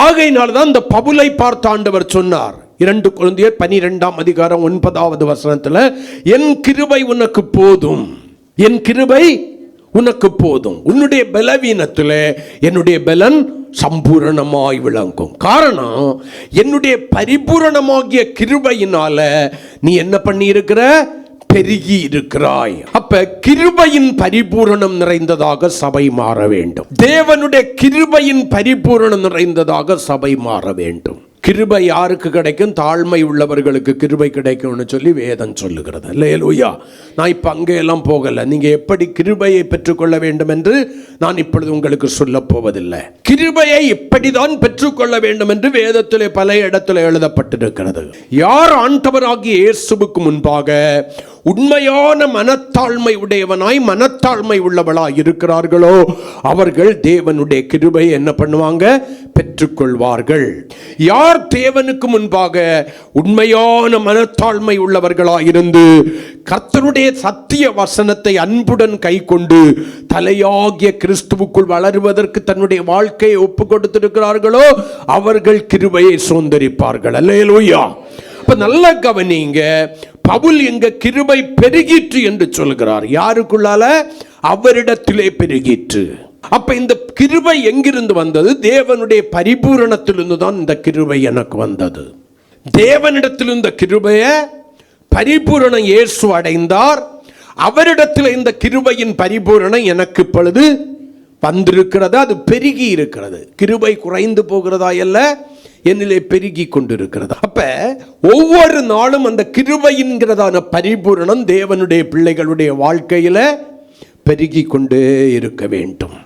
S1: ஆகையினால்தான் இந்த பவுலை பார்த்து ஆண்டவர் சொன்னார் 2 கொரிந்தியர் 12ஆம் அதிகாரம் 9வது வசனத்தில், என் கிருபை உனக்கு போதும், என் கிருபை உனக்கு போதும், உன்னுடைய பலவீனத்தில் என்னுடைய பலன் சம்பூரணமாய் விளங்கும். காரணம், என்னுடைய பரிபூரணமாகிய கிருபையினால நீ என்ன பண்ணி இருக்கிற? பெருகி இருக்கிறாய். அப்ப கிருபையின் பரிபூரணம் நிறைந்ததாக சபை மாற வேண்டும். தேவனுடைய கிருபையின் பரிபூரணம் நிறைந்ததாக சபை மாற வேண்டும். கிருபை யாருக்கு கிடைக்கும்? தாழ்மை உள்ளவர்களுக்கு கிருபை கிடைக்கும்னு சொல்லி வேதம் சொல்லுகிறது. அல்லேலூயா. நான் இப்போ அங்கெல்லாம் போகலை. நீங்கள் எப்படி கிருபையை பெற்றுக்கொள்ள வேண்டும் என்று நான் இப்பொழுது உங்களுக்கு சொல்ல போவதில்லை. கிருபையை இப்படிதான் பெற்றுக்கொள்ள வேண்டும் என்று வேதத்திலே பல இடத்துல எழுதப்பட்டிருக்கிறது. யார் ஆண்டவராகிய இயேசுவுக்கு முன்பாக உண்மையான மனத்தாழ்மை உடையவனாய், மனத்தாழ்மை உள்ளவளாய் இருக்கிறார்களோ அவர்கள் தேவனுடைய கிருபையை என்ன பண்ணுவாங்க? பெற்றுக்கொள்வார்கள். யார் தேவனுக்கு முன்பாக உண்மையான மனத்தாழ்மை உள்ளவர்களாய் இருந்து கர்த்தருடைய சத்திய வசனத்தை அன்புடன் கை கொண்டு தலையாகிய கிறிஸ்துவுக்குள் வளருவதற்கு தன்னுடைய வாழ்க்கையை ஒப்பு கொடுத்திருக்கிறார்களோ அவர்கள் கிருபையை சுதந்தரிப்பார்கள். அல்லேலூயா. அப்ப நல்ல கவனிங்க. பவுல் எங்க கிருபை பெருகிற்று என்று சொல்கிறார். யாருக்குள்ளால? அவரிடத்திலே பெருகிற்று. அப்ப இந்த கிருபை எங்கிருந்து வந்தது? தேவனுடைய பரிபூரணத்திலிருந்து தான் இந்த கிருபை எனக்கு வந்தது. தேவனிடத்தில் இந்த கிருபையை பரிபூரணம் இயேசு அடைந்தார். அவரிடத்தில் இந்த கிருபையின் பரிபூரணம் எனக்கு இப்பொழுது வந்திருக்கிறது. அது பெருகி இருக்கிறது. கிருபை குறைந்து போகிறதா அல்ல, என்னிலே பெருகி கொண்டிருக்கிறது. அப்ப ஒவ்வொரு நாளும் அந்த கிருபையின்கிறதான பரிபூரணம் தேவனுடைய பிள்ளைகளுடைய வாழ்க்கையில பெருகி கொண்டே இருக்க வேண்டும்.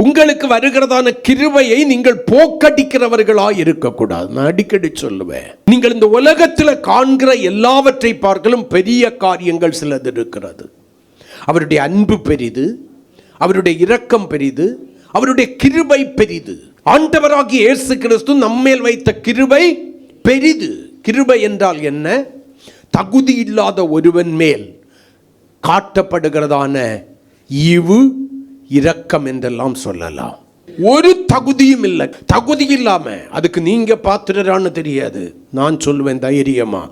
S1: உங்களுக்கு வருகிறதான கிருபையை நீங்கள் போக்கடிக்கிறவர்களாய் இருக்கக்கூடாது. நான் அடிக்கடி சொல்லுவேன், நீங்கள் இந்த உலகத்தில் காண்கிற எல்லாவற்றை பார்க்கலும் பெரிய காரியங்கள் சிலது இருக்கிறது. அவருடைய அன்பு பெரிது, அவருடைய இரக்கம் பெரிது, அவருடைய கிருபை பெரிது. ஆண்டவராகிய இயேசு கிறிஸ்து நம்மேல் வைத்த கிருபை பெரிது. கிருபை என்றால் என்ன? தகுதி இல்லாத ஒருவன் மேல் காட்டப்படுகிறதான ஈவு, இரக்கம் என்றெல்லாம் சொல்லலாம். ஒரு தகுதியும் இல்லை. தகுதி இல்லாம அதுக்கு நீங்க பாத்திரரான்னு தெரியாது. நான் சொல்லுவேன் தைரியமா,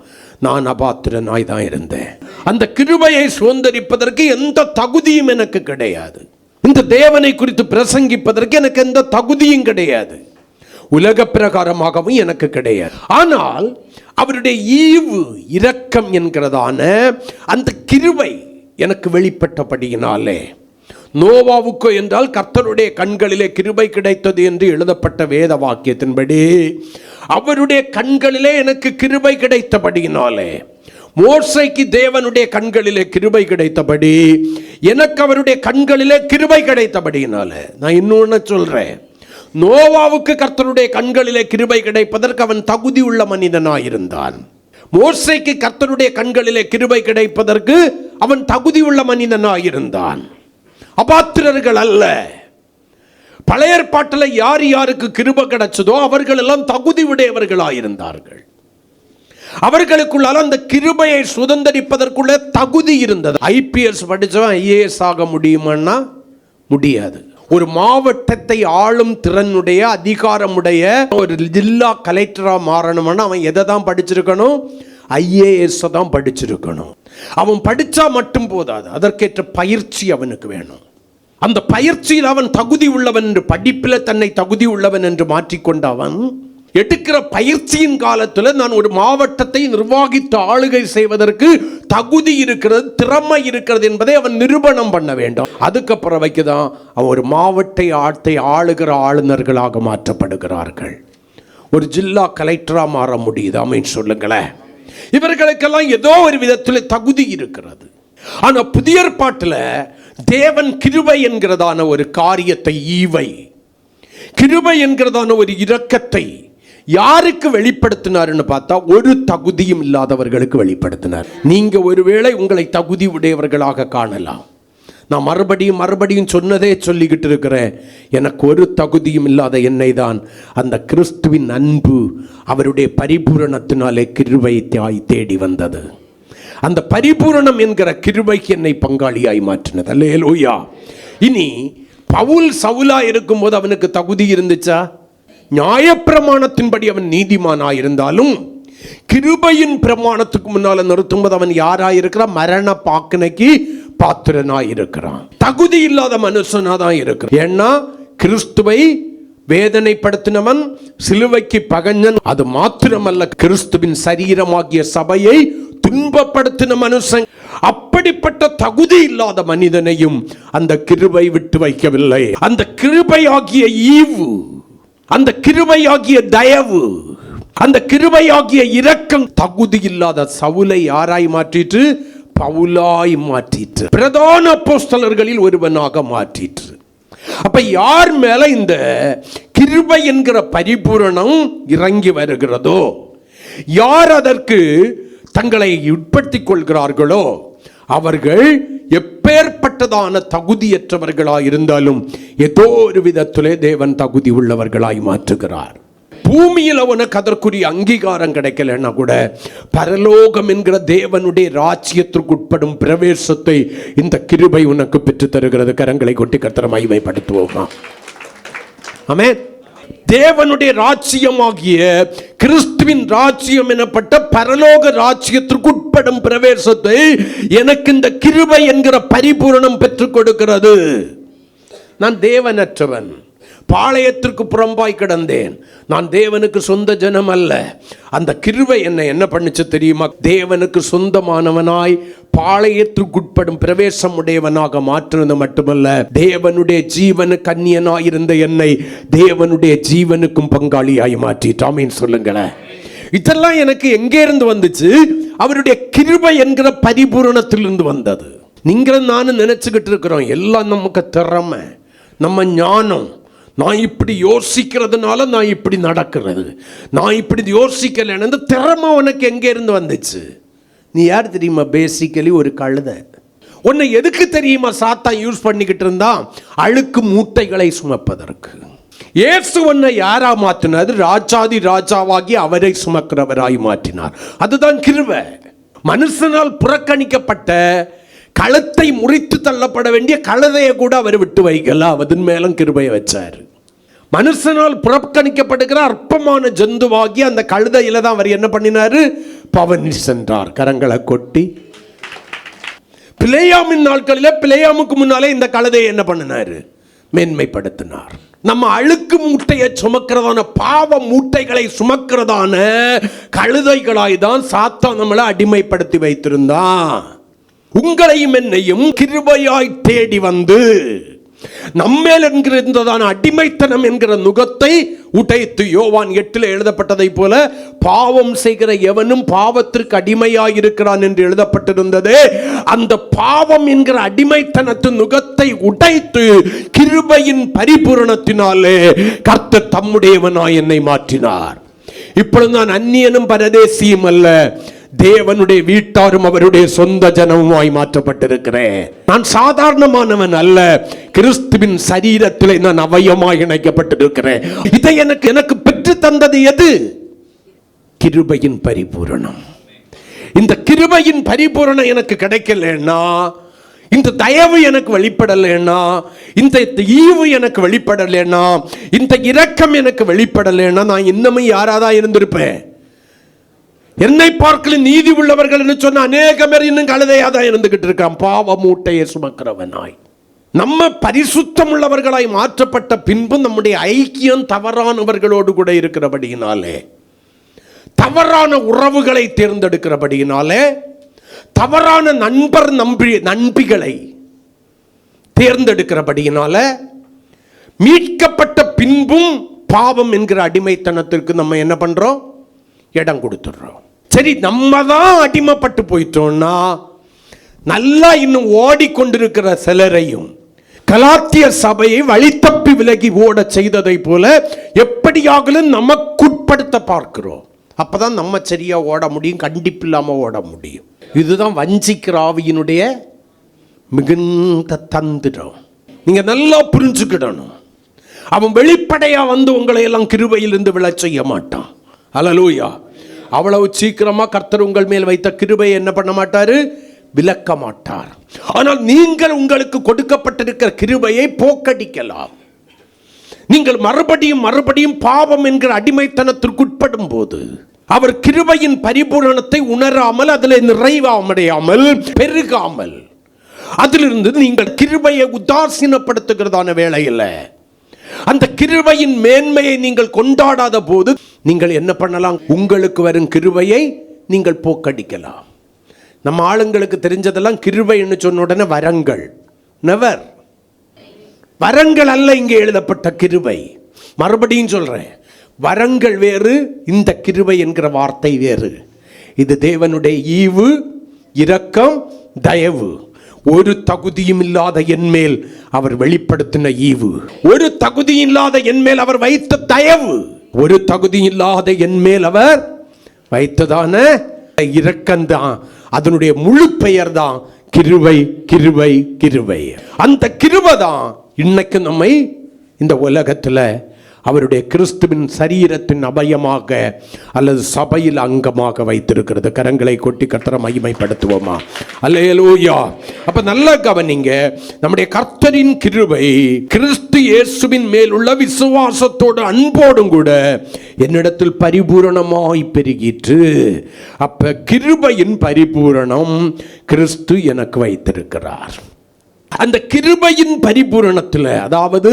S1: நான் அபாத்திரனாய் தான் இருந்தேன். அந்த கிருபையை சுதந்தரிப்பதற்கு எந்த தகுதியும் எனக்கு கிடையாது. இந்த தேவனை குறித்து பிரசங்கிப்பதற்கு எனக்கு எந்த தகுதியும் கிடையாது. உலக பிரகாரமாகவும் எனக்கு கிடையாது. ஆனால் அவருடைய ஈவு, இரக்கம் என்கிறதான அந்த கிருபை எனக்கு வெளிப்பட்டபடியினாலே, நோவாவுக்கு என்றால் கர்த்தருடைய கண்களிலே கிருபை கிடைத்தது என்று எழுதப்பட்ட வேத வாக்கியத்தின்படி அவருடைய கண்களிலே எனக்கு கிருபை கிடைத்தபடியினாலே, மோசேக்கு தேவனுடைய கண்களிலே கிருபை கிடைத்தபடி எனக்கு அவருடைய கண்களிலே கிருபை கிடைத்தபடியினால, நான் இன்னொன்னு சொல்றேன், நோவாவுக்கு கர்த்தருடைய கண்களிலே கிருபை கிடைப்பதற்கு அவன் தகுதி உள்ள மனிதனாயிருந்தான். மோசேக்கு கர்த்தருடைய கண்களிலே கிருபை கிடைப்பதற்கு அவன் தகுதி உள்ள மனிதனாயிருந்தான். அபாத்திரர்கள் அல்ல. பழைய ஏற்பாட்டில் யார் யாருக்கு கிருபை கிடைச்சதோ அவர்கள் எல்லாம் தகுதி உடையவர்களாயிருந்தார்கள். அவர்களுக்குள்ளால அந்த கிருபையை சுதந்தரிப்பதற்குள்ள தகுதி இருந்தது. ஐபிஎஸ் படித்தவன் ஐஏஎஸ் ஆக முடியுமான்னா முடியாது. ஒரு மாவட்டத்தை ஆளும் திறனுடைய, அதிகாரமுடைய ஒரு ஜில்லா கலெக்டரா மாறணும்னா அவன் எதை தான் படிச்சிருக்கணும்? ஐஏஎஸ் தான் படிச்சிருக்கணும். அவன் படித்தா மட்டும் போதாது, அதற்கேற்ற பயிற்சி அவனுக்கு வேணும். அந்த பயிற்சியில் அவன் தகுதி உள்ளவன் என்று, படிப்பில் தன்னை தகுதி உள்ளவன் என்று மாற்றிக்கொண்ட அவன் எடுக்கிற பயிற்சியின் காலத்தில் நான் ஒரு மாவட்டத்தை நிர்வாகித்து ஆளுகை செய்வதற்கு தகுதி இருக்கிறது, திறமை இருக்கிறது என்பதை அவன் நிரூபணம் பண்ண வேண்டும். அதுக்கப்புறம் வைக்கதான் அவன் ஒரு மாவட்டத்தை ஆளுகிற ஆளுநர்களாக மாற்றப்படுகிறார்கள். ஒரு ஜில்லா கலெக்டராக மாற முடியுது. ஆமென் சொல்லுங்களேன். இவர்களுக்கெல்லாம் ஏதோ ஒரு விதத்தில் தகுதி இருக்கிறது. ஆனால் புதிய ஏற்பாட்டில் தேவன் கிருபை என்கிறதான ஒரு காரியத்தை, ஈவை கிருபை என்கிறதான ஒரு இரக்கத்தை யாருக்கு வெளிப்படுத்தினார்னு பார்த்தா, ஒரு தகுதியும் இல்லாதவர்களுக்கு வெளிப்படுத்தினார். நீங்க ஒருவேளை உங்களை தகுதி உடையவர்களாக காணலாம். நான் மறுபடியும் சொன்னதே சொல்லிக்கிட்டு இருக்கிறேன். எனக்கு ஒரு தகுதியும் இல்லாத என்னை தான் அந்த கிறிஸ்துவின் அன்பு அவருடைய பரிபூரணத்தினாலே கிருபை தேடி வந்தது. அந்த பரிபூரணம் என்கிற கிருபைக்கு என்னை பங்காளியாய் மாற்றினது. அல்லேலூயா. இனி பவுல் சவுலா இருக்கும்போது அவனுக்கு தகுதி இருந்துச்சா? நியாயப்பிரமாணத்தின்படி அவன் நீதிமானாய் இருந்தாலும் கிருபையின் பிரமாணத்துக்கு முன்னால நிறுத்தும்போது அவன் யாராயிருக்கிறான்? மரண பாக்கினைக்கு பாத்திரனாய் இருக்கிறான். தகுதி இல்லாத மனுஷனா தான் இருக்கிறான். ஏன்னா கிறிஸ்துவை வேதனைப்படுத்தினவன், சிலுவைக்கு பகஞ்சன். அது மாத்திரமல்ல, கிறிஸ்துவின் சரீரமாகிய சபையை துன்பப்படுத்தின மனுஷன். அப்படிப்பட்ட தகுதி இல்லாத மனிதனையும் அந்த கிருபை விட்டு வைக்கவில்லை. அந்த கிருபையாகிய ஈவு, அந்த கிருபையாகிய தயவு, அந்த கிருபையாகிய இரக்கம் தகுதி இல்லாத சவுலை யாராய் மாற்றிற்று? பவுலாய் மாற்றிற்று. பிரதான அப்போஸ்தலர்களில் ஒருவனாக மாற்றிற்று. அப்ப யார் மேல இந்த கிருபை என்கிற பரிபூரணம் இறங்கி வருகிறதோ, யார் அதற்கு தங்களை உட்படுத்திக் கொள்கிறார்களோ, அவர்கள் எப்பேற்பட்டதான தகுதியற்றவர்களாய் இருந்தாலும் ஏதோ ஒரு விதத்திலே தேவன் தகுதி உள்ளவர்களாய் மாற்றுகிறார். பூமியில் அவனுக்கு அதற்குரிய அங்கீகாரம் கிடைக்கலன்னா கூட பரலோகம் என்கிற தேவனுடைய ராஜ்யத்திற்கு உட்படும் பிரவேசத்தை இந்த கிருபை உனக்கு பெற்று தருகிறது. கரங்களை கொட்டி கர்த்தரை மகிமைப்படுத்துவோம். ஆமென். தேவனுடைய ராஜ்யமாகிய கிறிஸ்துவின் ராஜ்யம் எனப்பட்ட பரலோக ராஜ்யத்திற்கு உட்படும் பிரவேசத்தை எனக்கு இந்த கிருபை என்கிற பரிபூரணம் பெற்றுக் கொடுக்கிறது. நான் தேவனற்றவன், பாளையத்திற்கு புறம்பாய் கிடந்தேன். நான் தேவனுக்கு சொந்த ஜனம் அல்ல. அந்த கிருபை என்னை என்ன பண்ணுச்சு தெரியுமா? தேவனுக்கு சொந்தமானவனாய் பாளையத்திற்குட்படும் பிரவேசம் உடையவனாக மாற்றுவது மட்டுமல்ல, தேவனுடைய ஜீவனுக்கு அந்நியனாய் இருந்த என்னை தேவனுடைய ஜீவனுக்கும் பங்காளியாய் மாற்றிட்டு. ஆமென் சொல்லுங்களேன். இதெல்லாம் எனக்கு எங்கே இருந்து வந்துச்சு? அவருடைய கிருபை என்கிற பரிபூரணத்திலிருந்து வந்தது. நீங்களும் நானும் நினைச்சுக்கிட்டு இருக்கிறோம் எல்லாம் நமக்கு திறமை, நம்ம ஞானம், நான் இப்படி யோசிக்கிறதுனால நான் இப்படி நடக்கிறது, நான் இப்படி யோசிக்கல. இந்த திறமை உனக்கு எங்கே இருந்து வந்துச்சு? நீ யார் தெரியுமா? பேசிக்கலி ஒரு கழுதை. உன்னை எதுக்கு தெரியுமா சாத்தான் யூஸ் பண்ணிக்கிட்டு இருந்தான்? அழுக்கு மூட்டைகளை சுமப்பதற்கு. இயேசு உன்னை யாரா மாற்றினார்? ராஜாதி ராஜாவாகி அவரை சுமக்கிறவராய் மாற்றினார். அதுதான் கிருபை. மனுஷனால் புறக்கணிக்கப்பட்ட, கழுத்தை முறித்து தள்ளப்பட வேண்டிய கழுதையை கூட அவர் விட்டு வைக்கலாம். அதன் மேலும் கிருபையை வச்சார். மனுஷனால் புறக்கணிக்கப்படுகிற அற்பமான ஜந்துவாகி அந்த கழுதையில தான் அவர் என்ன பண்ணினாரு? பவனி சென்றார். கரங்களை கொட்டி. பிலேயாமின் நாட்களில் பிலேயாமுக்கு முன்னாலே இந்த கழுதையை என்ன பண்ணினாரு? மேன்மைப்படுத்தினார். நம்ம அழுக்கு மூட்டையை சுமக்கிறதான, பாவ மூட்டைகளை சுமக்கிறதான கழுதைகளாய் தான் சாத்தான் நம்மளை அடிமைப்படுத்தி வைத்திருந்தான். உங்களையும் என்னையும் கிருபையாய் தேடி வந்து நம்மேல் என்கிறதான அடிமைத்தனம் என்கிற நுகத்தை உடைத்து, யோவான் 8 எழுதப்பட்டதை போல பாவம் செய்கிற எவனும் பாவத்திற்கு அடிமையாயிருக்கிறான் என்று எழுதப்பட்டிருந்தது. அந்த பாவம் என்கிற அடிமைத்தனத்தின் நுகத்தை உடைத்து கிருபையின் பரிபூரணத்தினாலே கர்த்தர் தம்முடையவனாய் என்னை மாற்றினார். இப்பொழுது நான் அந்நியனும் பரதேசியும் அல்ல, தேவனுடைய வீட்டாரும் அவருடைய சொந்த ஜனமுமாய் மாற்றப்பட்டிருக்கிறேன். நான் சாதாரணமானவன் அல்ல, கிறிஸ்துவின் சரீரத்திலே நான் அவயமாய் இணைக்கப்பட்டிருக்கிறேன். இதை எனக்கு பெற்று தந்தது எது? கிருபையின் பரிபூரணம். இந்த கிருபையின் பரிபூரணம் எனக்கு கிடைக்கலன்னா, இந்த தயவு எனக்கு வெளிப்படலைன்னா, இந்த ஈவு எனக்கு வெளிப்படலைன்னா, இந்த இரக்கம் எனக்கு வெளிப்படலைன்னா, நான் இன்னமும் யாராதான் இருந்திருப்பேன். என்னை பார்க்கல நீதி உள்ளவர்கள் சொன்ன அநேக பேர் இன்னும் கழுதையா தான் இருந்துகிட்டு இருக்கான், பாவ மூட்டையை சுமக்கிறவனாய். நம்ம பரிசுத்தம் உள்ளவர்களாய் மாற்றப்பட்ட பின்பு நம்முடைய ஐக்கியம் தவறானவர்களோடு கூட இருக்கிறபடியினாலே, தவறான உறவுகளை தேர்ந்தெடுக்கிறபடியினாலே, தவறான நண்பிகளை தேர்ந்தெடுக்கிறபடியினால, மீட்கப்பட்ட பின்பும் பாவம் என்கிற அடிமைத்தனத்திற்கு நம்ம என்ன பண்றோம்? இடம் கொடுத்துடுறோம். சரி, நம்ம தான் அடிமைப்பட்டு போயிட்டோம்னா நல்லா இன்னும் ஓடிக்கொண்டிருக்கிற சிலரையும் கலாத்திய சபையை வழித்தப்பி விலகி ஓட செய்ததை போல எப்படியாகலும் நமக்குட்படுத்த பார்க்கிறோம். அப்பதான் நம்ம சரியா ஓட முடியும், கண்டிப்பு இல்லாம ஓட முடியும். இதுதான் வஞ்சிக்கிற ஆவியினுடைய மிகுந்த தந்திரம். நீங்க நல்லா புரிஞ்சுக்கிடணும். அவன் வெளிப்படையா வந்து உங்களை எல்லாம் கிருபையிலிருந்து விழச் செய்ய மாட்டான். அல்லேலூயா. அவ்வளவு சீக்கிரமா கர்த்தர் உங்கள் மேல் வைத்த கிருபையை என்ன பண்ண மாட்டாரு? விலக்க மாட்டார். ஆனால் நீங்கள் உங்களுக்கு கொடுக்கப்பட்டிருக்கிற கிருபையை போக்கடிக்கலாம். நீங்கள் மறுபடியும் பாவம் என்கிற அடிமைத்தனத்திற்குட்படும் போது அவர் கிருபையின் பரிபூரணத்தை உணராமல், அதில் நிறைவாமடையாமல், பெருகாமல், அதிலிருந்து நீங்கள் கிருபையை உதாசீனப்படுத்துகிறதான வேளையில் அந்த கிருபையின் மேன்மையை நீங்கள் கொண்டாடாத போது நீங்கள் என்ன பண்ணலாம்? உங்களுக்கு வரும் கிருபையை நீங்கள் போக்கடிக்கலாம். நம்ம ஆளுங்களுக்கு தெரிஞ்சதெல்லாம் கிருபைன்னு சொன்ன உடனே வரங்கள். நெவர். வரங்கள் அல்ல இங்கே எழுதப்பட்ட கிருபை. மறுபடியும் சொல்றேன், வரங்கள் வேறு, இந்த கிருபை என்கிற வார்த்தை வேறு. இது தேவனுடைய ஈவு, இரக்கம், தயவு. ஒரு தகுதியும் இல்லாத என் மேல் அவர் வெளிப்படுத்தின ஈவு, ஒரு தகுதி இல்லாத என் மேல் அவர் வைத்த தயவு, ஒரு தகுதி இல்லாத என் மேல் அவர் வைத்ததான இரக்கம்தான். அதனுடைய முழு பெயர் தான் கிருபை, கிருபை, கிருபை. அந்த கிருபை தான் இன்னைக்கு நம்மை இந்த உலகத்தில் அவருடைய கிறிஸ்துவின் சரீரத்தின் அபயமாக அல்லது சபையில் அங்கமாக வைத்திருக்கிறது. கரங்களை கொட்டி கர்த்தரை மகிமைப்படுத்துவோமா? அல்லேலூயா. அப்ப நல்லா கவனிங்க, நம்முடைய கர்த்தரின் கிருபை கிறிஸ்து இயேசுவின் மேல் உள்ள விசுவாசத்தோடு அன்போடும் கூட என்னிடத்தில் பரிபூரணமாய் பெருகிற்று. அப்ப கிருபையின் பரிபூரணம் கிறிஸ்து எனக்கு வைத்திருக்கிறார். அந்த கிருபையின் பரிபூரணத்தில், அதாவது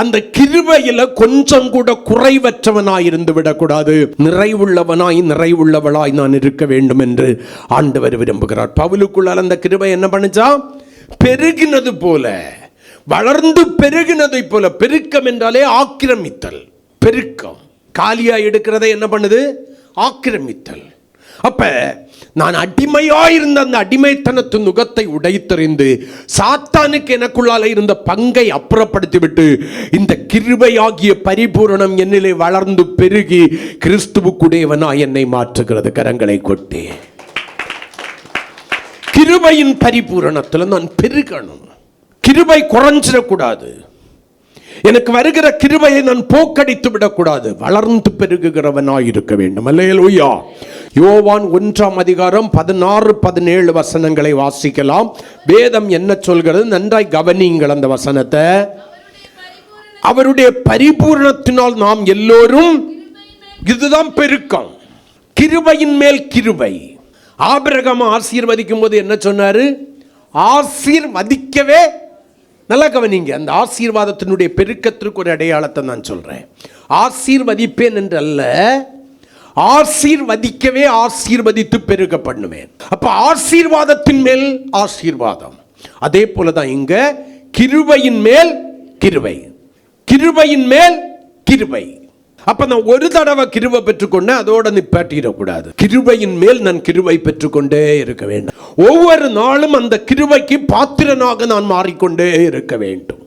S1: அந்த கிருபையில கொஞ்சம் கூட குறைவற்றவனாய் இருந்து விடக்கூடாது, நிறைவுள்ளவனாய் நிறைவுள்ளவளாய் நான் இருக்க வேண்டும் என்று ஆண்டவர் விரும்புகிறார். பவுலுக்குள்ளால் அந்த கிருபை என்ன பண்ணுச்சா? பெருகினது போல, வளர்ந்து பெருகினதை போல. பெருக்கம் என்றாலே ஆக்கிரமித்தல். பெருக்கம் காலியா எடுக்கிறதை என்ன பண்ணுது? ஆக்கிரமித்தல். அப்ப நான் அடிமையாயிருந்த அந்த அடிமைத்தனத்தின் நுகத்தை உடைத்தறிந்து சாத்தானுக்கு எனக்குள்ளால இருந்த பங்கை அப்புறப்படுத்திவிட்டு இந்த கிருபையாகிய பரிபூரணம் என்னிலே வளர்ந்து பெருகி கிறிஸ்துவுக்குடையவனாய் என்னை மாற்றுகிறது. கரங்களை கொட்டி கிருபையின் பரிபூரணத்தில் நான் பெருகணும். கிருபை குறைஞ்சிடக்கூடாது. எனக்கு வருகிற கிருபையை நான் போக்கடித்து விடக்கூடாது. வளர்ந்து பெருகுகிறவனாய் இருக்க வேண்டும். அல்லேலூயா. யோவான் 1:16-17 வசனங்களை வாசிக்கலாம். வேதம் என்ன சொல்கிறது? நன்றாய் கவனியுங்கள் அந்த வசனத்தை. அவருடைய பரிபூரணத்தினால் நாம் எல்லோரும், இதுதான் பெருக்கம், கிருபையின் மேல் கிருபை. ஆபிரகாம் ஆசீர்வதிக்கும் போது என்ன சொன்னாரு? ஆசீர்வதிக்கவே, நல்லா கவனிங்க, அந்த ஆசீர்வாதத்தினுடைய பெருக்கத்திற்கு ஒரு அடையாளத்தை நான் சொல்றேன். ஆசீர்வதிப்பேன் என்று அல்ல, ஆசீர்வதிக்கவே ஆசீர்வதித்து பெருக பண்ணுவேன். அப்ப ஆசீர்வாதத்தின் மேல் ஆசீர்வாதம். அதே போலதான் இங்க கிருபையின் மேல் கிருபை, கிருபையின் மேல் கிருபை. அப்ப நான் ஒரு தடவை கிருபை பெற்றுக்கொண்டு அதோட நிப்பாட்டிடக்கூடாது. கிருபையின் மேல் நான் கிருபை பெற்றுக்கொண்டே இருக்க வேண்டும். ஒவ்வொரு நாளும் அந்த கிருபைக்கு பாத்திரனாக நான் மாறிக்கொண்டே இருக்க வேண்டும்.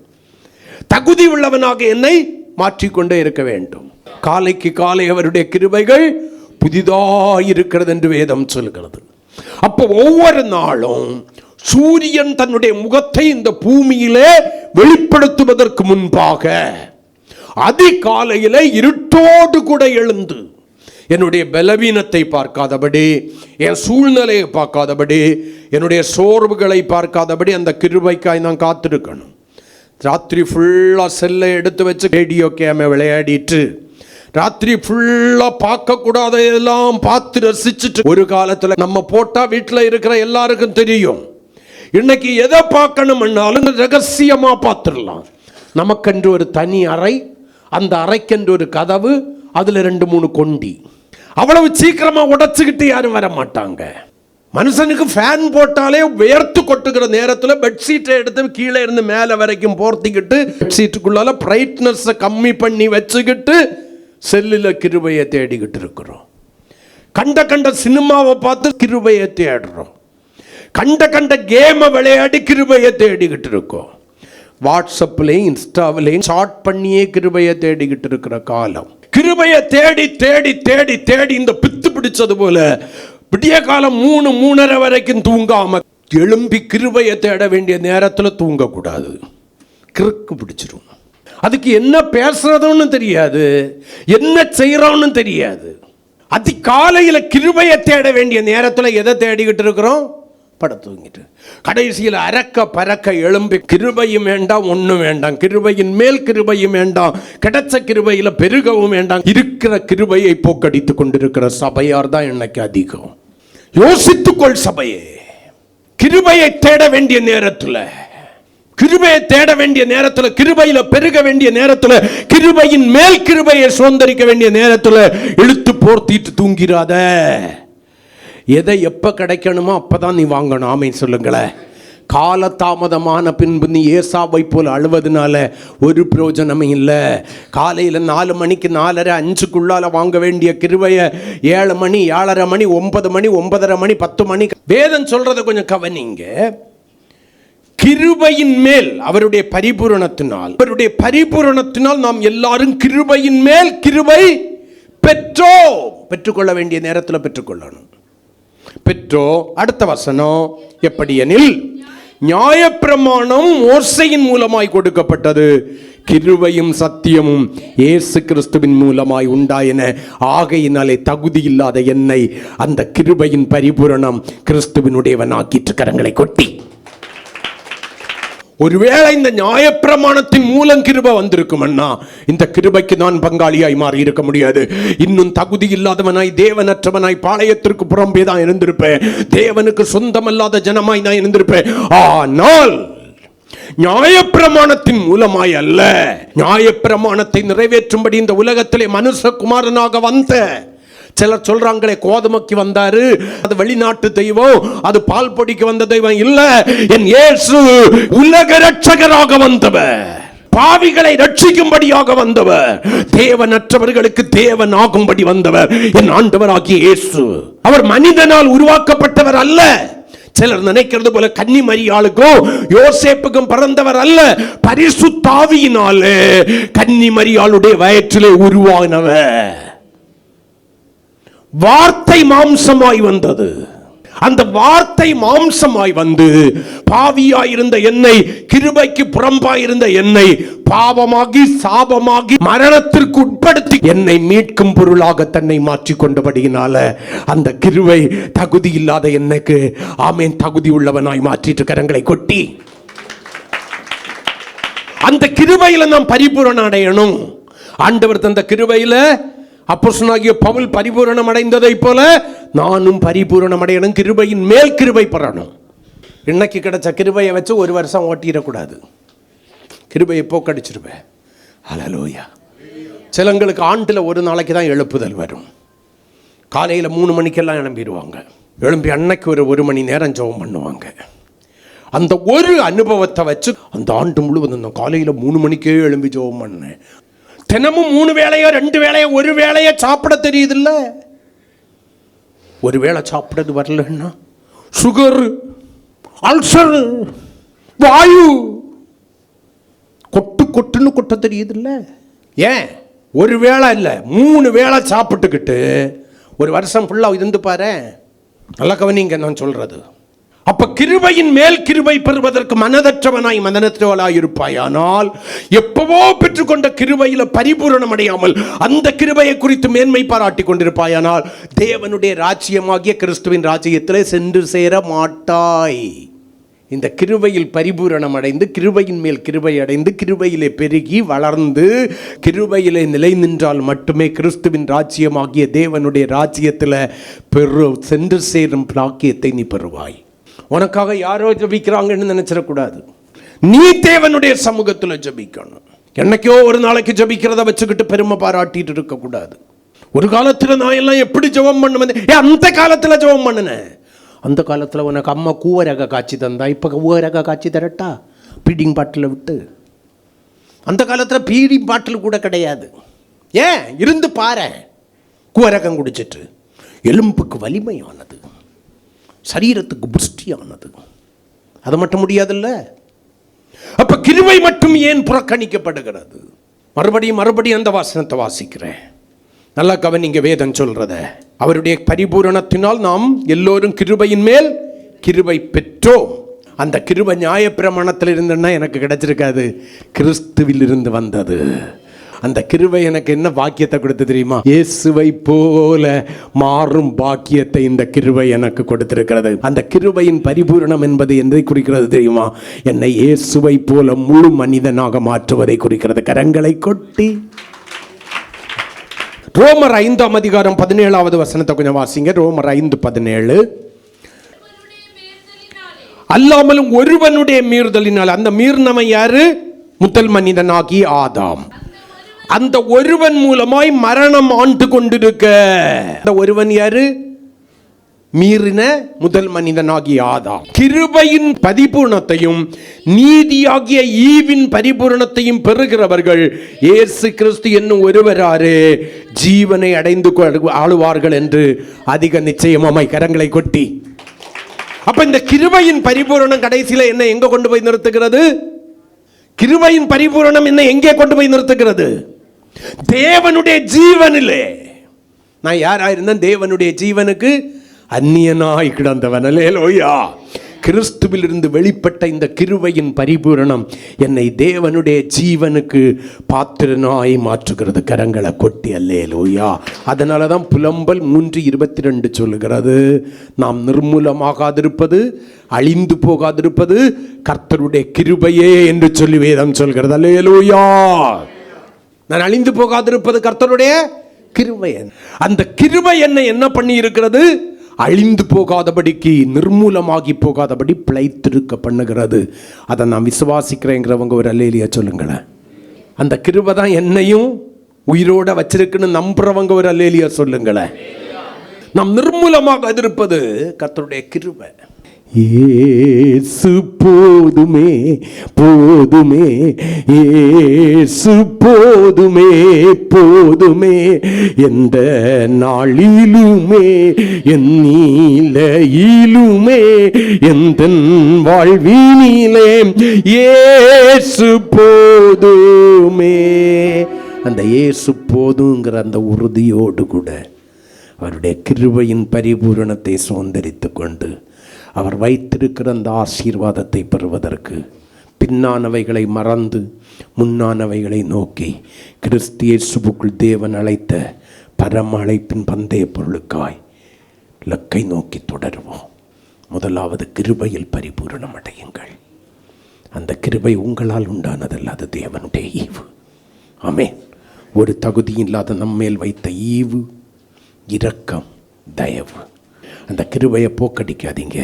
S1: தகுதி உள்ளவனாக என்னை மாற்றிக்கொண்டே இருக்க வேண்டும். காலைக்கு காலை அவருடைய கிருபைகள் புதிதாயிருக்கிறது என்று வேதம் சொல்கிறது. அப்போ ஒவ்வொரு நாளும் சூரியன் தன்னுடைய முகத்தை இந்த பூமியிலே வெளிப்படுத்துவதற்கு முன்பாக அதிகாலையிலே இருட்டோடு கூட எழுந்து என்னுடைய பலவீனத்தை பார்க்காதபடி, என் சூழ்நிலையை பார்க்காதபடி, என்னுடைய சோர்வுகளை பார்க்காதபடி அந்த கிருபைக்காய் நான் காத்திருக்கணும். ராத்திரி ஃபுல்லாக செல்லை எடுத்து வச்சு ரேடியோ கேமை விளையாடிட்டு, ராத்திரி ஃபுல்லாக பார்க்கக்கூடாதெல்லாம் பார்த்து ரசிச்சுட்டு, ஒரு காலத்தில் நம்ம போட்டால் வீட்டில் இருக்கிற எல்லாருக்கும் தெரியும் இன்னைக்கு எதை பார்க்கணும்னாலும் ரகசியமா பார்த்துடலாம். நமக்கென்று ஒரு தனி அறை, அந்த அறைக்கென்று ஒரு கதவு, அதுல 2-3 கொண்டி. அவ்வளவு சீக்கிரமா உடைச்சுக்கிட்டு யாரும் வர மாட்டாங்க. மனுஷனுக்கு ஃபேன் போட்டாலே வேர்த்து கொட்டுகிற நேரத்தில் பெட்ஷீட்டை எடுத்து கீழே இருந்து மேலே வரைக்கும் போர்த்திக்கிட்டு பெட்ஷீட்டுக்குள்ளால பிரைட்னஸை கம்மி பண்ணி வச்சுக்கிட்டு செல்லில் கிருபையை தேடிக்கிட்டு இருக்கிறோம். கண்ட சினிமாவை பார்த்து கிருபையை தேடுறோம். கண்ட கேமை விளையாடி கிருபையை தேடிக்கிட்டு இருக்கோம். வாட்ஸ்அப்லையும் இன்ஸ்டாவிலையும் ஷார்ட் பண்ணியே கிருபையை தேடிக்கிட்டு இருக்கிற காலம். கிருபையை தேடி தேடி தேடி தேடி இந்த பித்து பிடிச்சது போல விடிய காலம் 3-3:30 வரைக்கும் தூங்காம எழும்பி கிருபையை தேட வேண்டிய நேரத்தில் தூங்கக்கூடாது. கிறுக்கு பிடிச்சிரும். அதுக்கு என்ன பேசுறதுன்னு தெரியாது, என்ன செய்யறோம்னு தெரியாது. அதிகாலையில் கிருபையை தேட வேண்டிய நேரத்தில் எதை தேடிக்கிட்டு இருக்கிறோம்? படுத்துங்கிட்டு கடைசியில் அரக்க பறக்க எழும்பி கிருபையும் வேண்டாம், ஒன்றும் வேண்டாம், கிருபையின் மேல் கிருபையும் வேண்டாம், கிடைச்ச கிருபையில் பெருகவும் வேண்டாம், இருக்கிற கிருபையை போக்கடித்துக் கொண்டிருக்கிற சபையார் தான் இன்னைக்கு அதிகம். யோசித்துக்கொள் சபையே. கிருபையை தேட வேண்டிய நேரத்தில், கிருபையை தேட வேண்டிய நேரத்தில், கிருபையில பெருக வேண்டிய நேரத்தில், கிருபையின் மேல் கிருபையை சுதந்திரிக்க வேண்டிய நேரத்தில் இழுத்து போர்த்திட்டு தூங்கிறாத. எதை எப்போ கிடைக்கணுமோ அப்போதான் நீ வாங்கணும். ஆமை சொல்லுங்களேன். காலதாமதமான பின்பு நீ ஏசாவை போல் அழுவதனால ஒரு பிரயோஜனமே இல்லை. காலையில் 4 மணிக்கு 4:30 5க்குள்ளால வாங்க வேண்டிய கிருபையை 7 மணி 7:30 மணி 9 மணி 9:30 மணி 10 மணி. வேதம் சொல்றதை கொஞ்சம் கவனிங்க. கிருபையின் மேல் அவருடைய பரிபூரணத்தினால், அவருடைய பரிபூரணத்தினால் நாம் எல்லாரும் கிருபையின் மேல் கிருபை பெற்றுக்கொள்ள வேண்டிய நேரத்தில் பெற்றுக்கொள்ளணும். அடுத்த வசனம் எப்படி எனில், நியாயப்பிரமாணம் மோசேயின் மூலமாய் கொடுக்கப்பட்டது, கிருபையும் சத்தியமும் இயேசு கிறிஸ்துவின் மூலமாய் உண்டாயின. ஆகையினாலே தகுதி இல்லாத என்னை அந்த கிருபையின் பரிபூரணம் கிறிஸ்துவினுடையவன் ஆக்கிற்று. கரங்களை கொட்டி. ஒருவேளை இந்த நியாயப்பிரமாணத்தின் மூலம் கிருபை வந்திருக்கும்னா இந்த கிருபைக்கு நான் பங்காளியாய் மாறி இருக்க முடியாது. இன்னும் தகுதி இல்லாதவனாய், தேவனற்றவனாய், பாளையத்திற்கு புறம்பே தான் இருந்திருப்பேன். தேவனுக்கு சொந்தமல்லாத ஜனமாய் தான் இருந்திருப்பேன். ஆனால் நியாயப்பிரமாணத்தின் மூலமாய் அல்ல, நியாயப்பிரமாணத்தை நிறைவேற்றும்படி இந்த உலகத்திலே மனுஷகுமாரனாக வந்த, சிலர் சொல்றாங்களே கோதுமைக்கு வந்தாரு, அது வெளிநாட்டு தெய்வம், அது பால் பொடிக்கு வந்த தெய்வம் இல்ல. என் இயேசு உலக ரட்சகராக வந்தவர், பாவிகளை ரட்சிக்கும்படியாக வந்தவர், தேவனற்றவர்களுக்கு தேவன் ஆகும்படி வந்தவர் என் ஆண்டவராகிய இயேசு. அவர் மனிதனால் உருவாக்கப்பட்டவர் அல்ல. சிலர் நினைக்கிறது போல கன்னி மரியாளுக்கும் யோசேப்புக்கும் பிறந்தவர் அல்ல. பரிசுத்த ஆவியினாலே கன்னி மரியாளுடைய வயிற்றிலே உருவானவர். வார்த்தை மாம்சமாய் வந்தது. அந்த வார்த்தை மாம்சமாய் வந்து பாவியாயிருந்த என்னை, கிருபைக்கு புறம்பாயிருந்த என்னை பாவமாகி சாபமாகி மரணத்திற்கு உட்படுத்தி என்னை மீட்கும் பொருளாக தன்னை மாற்றிக் கொண்டபடியினால அந்த கிருபை தகுதி இல்லாத எனக்கு ஆமேன் தகுதி உள்ளவனாய் மாற்றிட்டு. கரங்களை கொட்டி. அந்த கிருபையில நாம் பரிபூரணம் அடையணும். ஆண்டவர் தந்த கிருபையில அப்போஸ்தலனாகிய பவுல் பரிபூரணம் அடைந்ததை போல நானும் பரிபூரணம் அடையணும். கிருபையின் மேல் கிருபை பெறணும். இன்னைக்கு கிடைச்ச கிருபையை வச்சு 1 வருஷம் ஓட்டிடக்கூடாது. கிருபையை போக்கடிச்சிருவேன். ஹல்லேலூயா. சிலங்களுக்கு ஆண்டில் 1 நாளைக்கு தான் எழுப்புதல் வரும். காலையில் 3 மணிக்கெல்லாம் எழும்பிடுவாங்க. எழும்பி அன்னைக்கு ஒரு மணி நேரம் ஜெபம் பண்ணுவாங்க. அந்த ஒரு அனுபவத்தை வச்சு அந்த ஆண்டு முழுவதும் காலையில் 3 மணிக்கே எழும்பி ஜெபம் பண்ணேன். தினமும் 3 வேளையோ 2 வேளையோ 1 வேளையோ சாப்பிட தெரியுதில்ல. 1 வேளை சாப்பிடறது வரலன்னா சுகர், அல்சர், வாயு கொட்டுன்னு கொட்ட தெரியுதில்ல. ஏன் 1 வேளை இல்லை 3 வேளை சாப்பிட்டுக்கிட்டு 1 வருஷம் ஃபுல்லாக இருந்து பாரு. நல்லா கவனிங்க நான் சொல்றது. அப்ப கிருபையின் மேல் கிருபை பெறுவதற்கு மனதற்றவனாய் மனதற்றவனாய் இருப்பாயானால், எப்பவோ பெற்றுக்கொண்ட கிருபையில பரிபூரணம் அடையாமல் அந்த கிருபையை குறித்து மேன்மை பாராட்டி கொண்டிருப்பாயானால் தேவனுடைய ராஜ்யமாகிய கிறிஸ்துவின் ராஜ்யத்திலே சென்று சேர மாட்டாய். இந்த கிருபையில் பரிபூரணம் அடைந்து, கிருபையின் மேல் கிருபை அடைந்து, கிருபையிலே பெருகி வளர்ந்து, கிருபையிலே நிலை நின்றால் மட்டுமே கிறிஸ்துவின் ராஜ்யமாகிய தேவனுடைய ராஜ்யத்தில் சென்று சேரும் பாக்கியத்தை நீ பெறுவாய். உனக்காக யாரோ ஜெபிக்கிறாங்கன்னு நினைச்சிடக்கூடாது. நீ தேவனுடைய சமூகத்தில் ஜெபிக்கணும். என்னைக்கோ ஒரு நாளைக்கு ஜெபிக்கிறத வச்சுக்கிட்டு பெருமை பாராட்டிட்டு இருக்கக்கூடாது. ஒரு காலத்தில் நான் எல்லாம் எப்படி ஜெபம் பண்ணுவேன், அந்த காலத்தில் ஜெபம் பண்ணினேன். அந்த காலத்தில் உனக்கு அம்மா கூவரக காய்ச்சி தந்தா, இப்போ கூவரக காய்ச்சி தரட்டா பீடிங் பாட்டில் விட்டு? அந்த காலத்தில் பீடிங் பாட்டில் கூட கிடையாது. ஏன் இருந்து பாரு, கூவரகம் குடிச்சிட்டு. எலும்புக்கு வலிமையானது, சரீரத்துக்கு புஷ்டியானது. அது மட்டும் முடியாதுல்ல. அப்ப கிருபை மட்டும் ஏன் புறக்கணிக்கப்படுகிறது? மறுபடியும் அந்த வாசனத்தை வாசிக்கிறேன். நல்லா கவனிங்க வேதம் சொல்றத. அவருடைய பரிபூரணத்தினால் நாம் எல்லோரும் கிருபையின் மேல் கிருபை பெற்றோம். அந்த கிருபை நியாயப்பிரமாணத்தில் இருந்ததுன்னா எனக்கு கிடைச்சிருக்காது, கிறிஸ்துவில் இருந்து வந்தது. அந்த கிருபை எனக்கு என்ன பாக்கியத்தை கொடுத்து தெரியுமா? இயேசுவை போல மாறும் பாக்கியத்தை இந்த கிருபை எனக்கு கொடுத்திருக்கிறது. அந்த கிருபையின் பரிபூரணம் என்பது எதை குறிக்கிறது தெரியுமா? என்னை இயேசுவை போல முழு மனிதனாக மாற்றுவதை குறிக்கிறது. கரங்களை கொட்டி ரோமர் 5ஆம் அதிகாரம் 17வது வசனத்தை கொஞ்சம் வாசிங்க. ரோமர் 5:17. அல்லாமலும் ஒருவனுடைய மீறுதலினால், அந்த மீறினவன் யாரு? முதல் மனிதனாகி ஆதாம். அந்த ஒருவன் மூலமாய் மரணம் ஆண்டு கொண்டிருக்க, அந்த ஒருவன் யாரு? மீறின முதல் மனிதனாகி ஆதாம். கிருபையின் பரிபூரணத்தையும் நீதியாகிய ஈவின் பரிபூரணத்தையும் பெறுகிறவர்கள் இயேசு கிறிஸ்து என்னும் ஒருவராறு ஜீவனை அடைந்து ஆளுவார்கள் என்று அதிக நிச்சயமாய் கரங்களை கொட்டி. அப்ப இந்த கிருபையின் பரிபூரணம் கடைசியில என்ன எங்க கொண்டு போய் நிறுத்துகிறது? கிருபையின் பரிபூரணம் என்ன எங்கே கொண்டு போய் நிறுத்துகிறது? தேவனுடைய ஜீவனிலே. நான் யாராயிருந்தேன்? தேவனுடைய ஜீவனுக்கு அந்நியனாய் கிடந்தவன். அல்லேலூயா. கிறிஸ்துவில் இருந்து வெளிப்பட்ட இந்த கிருபையின் பரிபூரணம் என்னை தேவனுடைய ஜீவனுக்கு பாத்திரனாய் மாற்றுகிறது. கரங்களை கொட்டி அல்லேலூயா. அதனால தான் புலம்பல் 3:22 சொல்லுகிறது, நாம் நிர்மூலமாகாதிருப்பது, அழிந்து போகாதிருப்பது கர்த்தருடைய கிருபையே என்று சொல்லி வேதம் சொல்கிறது. அல்லேலூயா. நான் அழிந்து போகாதிருப்பது கர்த்தருடைய கிருபை. அந்த கிருபை என்ன பண்ணி இருக்கிறது? அழிந்து போகாதபடிக்கு, நிர்மூலமாகி போகாதபடி பிழைத்திருக்க பண்ணுகிறது. அதை நான் விசுவாசிக்கிறேங்கிறவங்க ஒரு அல்லேலியா சொல்லுங்களேன். அந்த கிருபை தான் என்னையும் உயிரோட வச்சிருக்குன்னு நம்புறவங்க ஒரு அல்லேலியா சொல்லுங்களேன். நாம் நிர்மூலமாக இருப்பது கர்த்தருடைய கிருபை. இயேசு போதுமே போதுமே, இயேசு போதுமே போதுமே, எந்த நாளிலுமே என் நீலையிலுமே எந்த வாழ்வினிலே இயேசு போதுமே. அந்த இயேசு போதுங்கிற அந்த உறுதியோடு கூட அவருடைய கிருபையின் பரிபூரணத்தை சுதந்தரித்து கொண்டு அவர் வைத்திருக்கிற அந்த ஆசீர்வாதத்தை பெறுவதற்கு பின்னானவைகளை மறந்து முன்னானவைகளை நோக்கி கிறிஸ்து இயேசுவுக்குள் தேவன் அழைத்த பரம அழைப்பின் பந்தய பொருளுக்காய் இலக்கை நோக்கி தொடருவோம். முதலாவது கிருபையில் பரிபூரணம் அடையுங்கள். அந்த கிருபை உங்களால் உண்டானதல்ல, அது தேவனுடைய ஈவு. ஆமென். ஒரு தகுதி இல்லாத நம்மேல் வைத்த ஈவு, இரக்கம், தயவு. அந்த கிருபையை போக்கடிக்காதீங்க.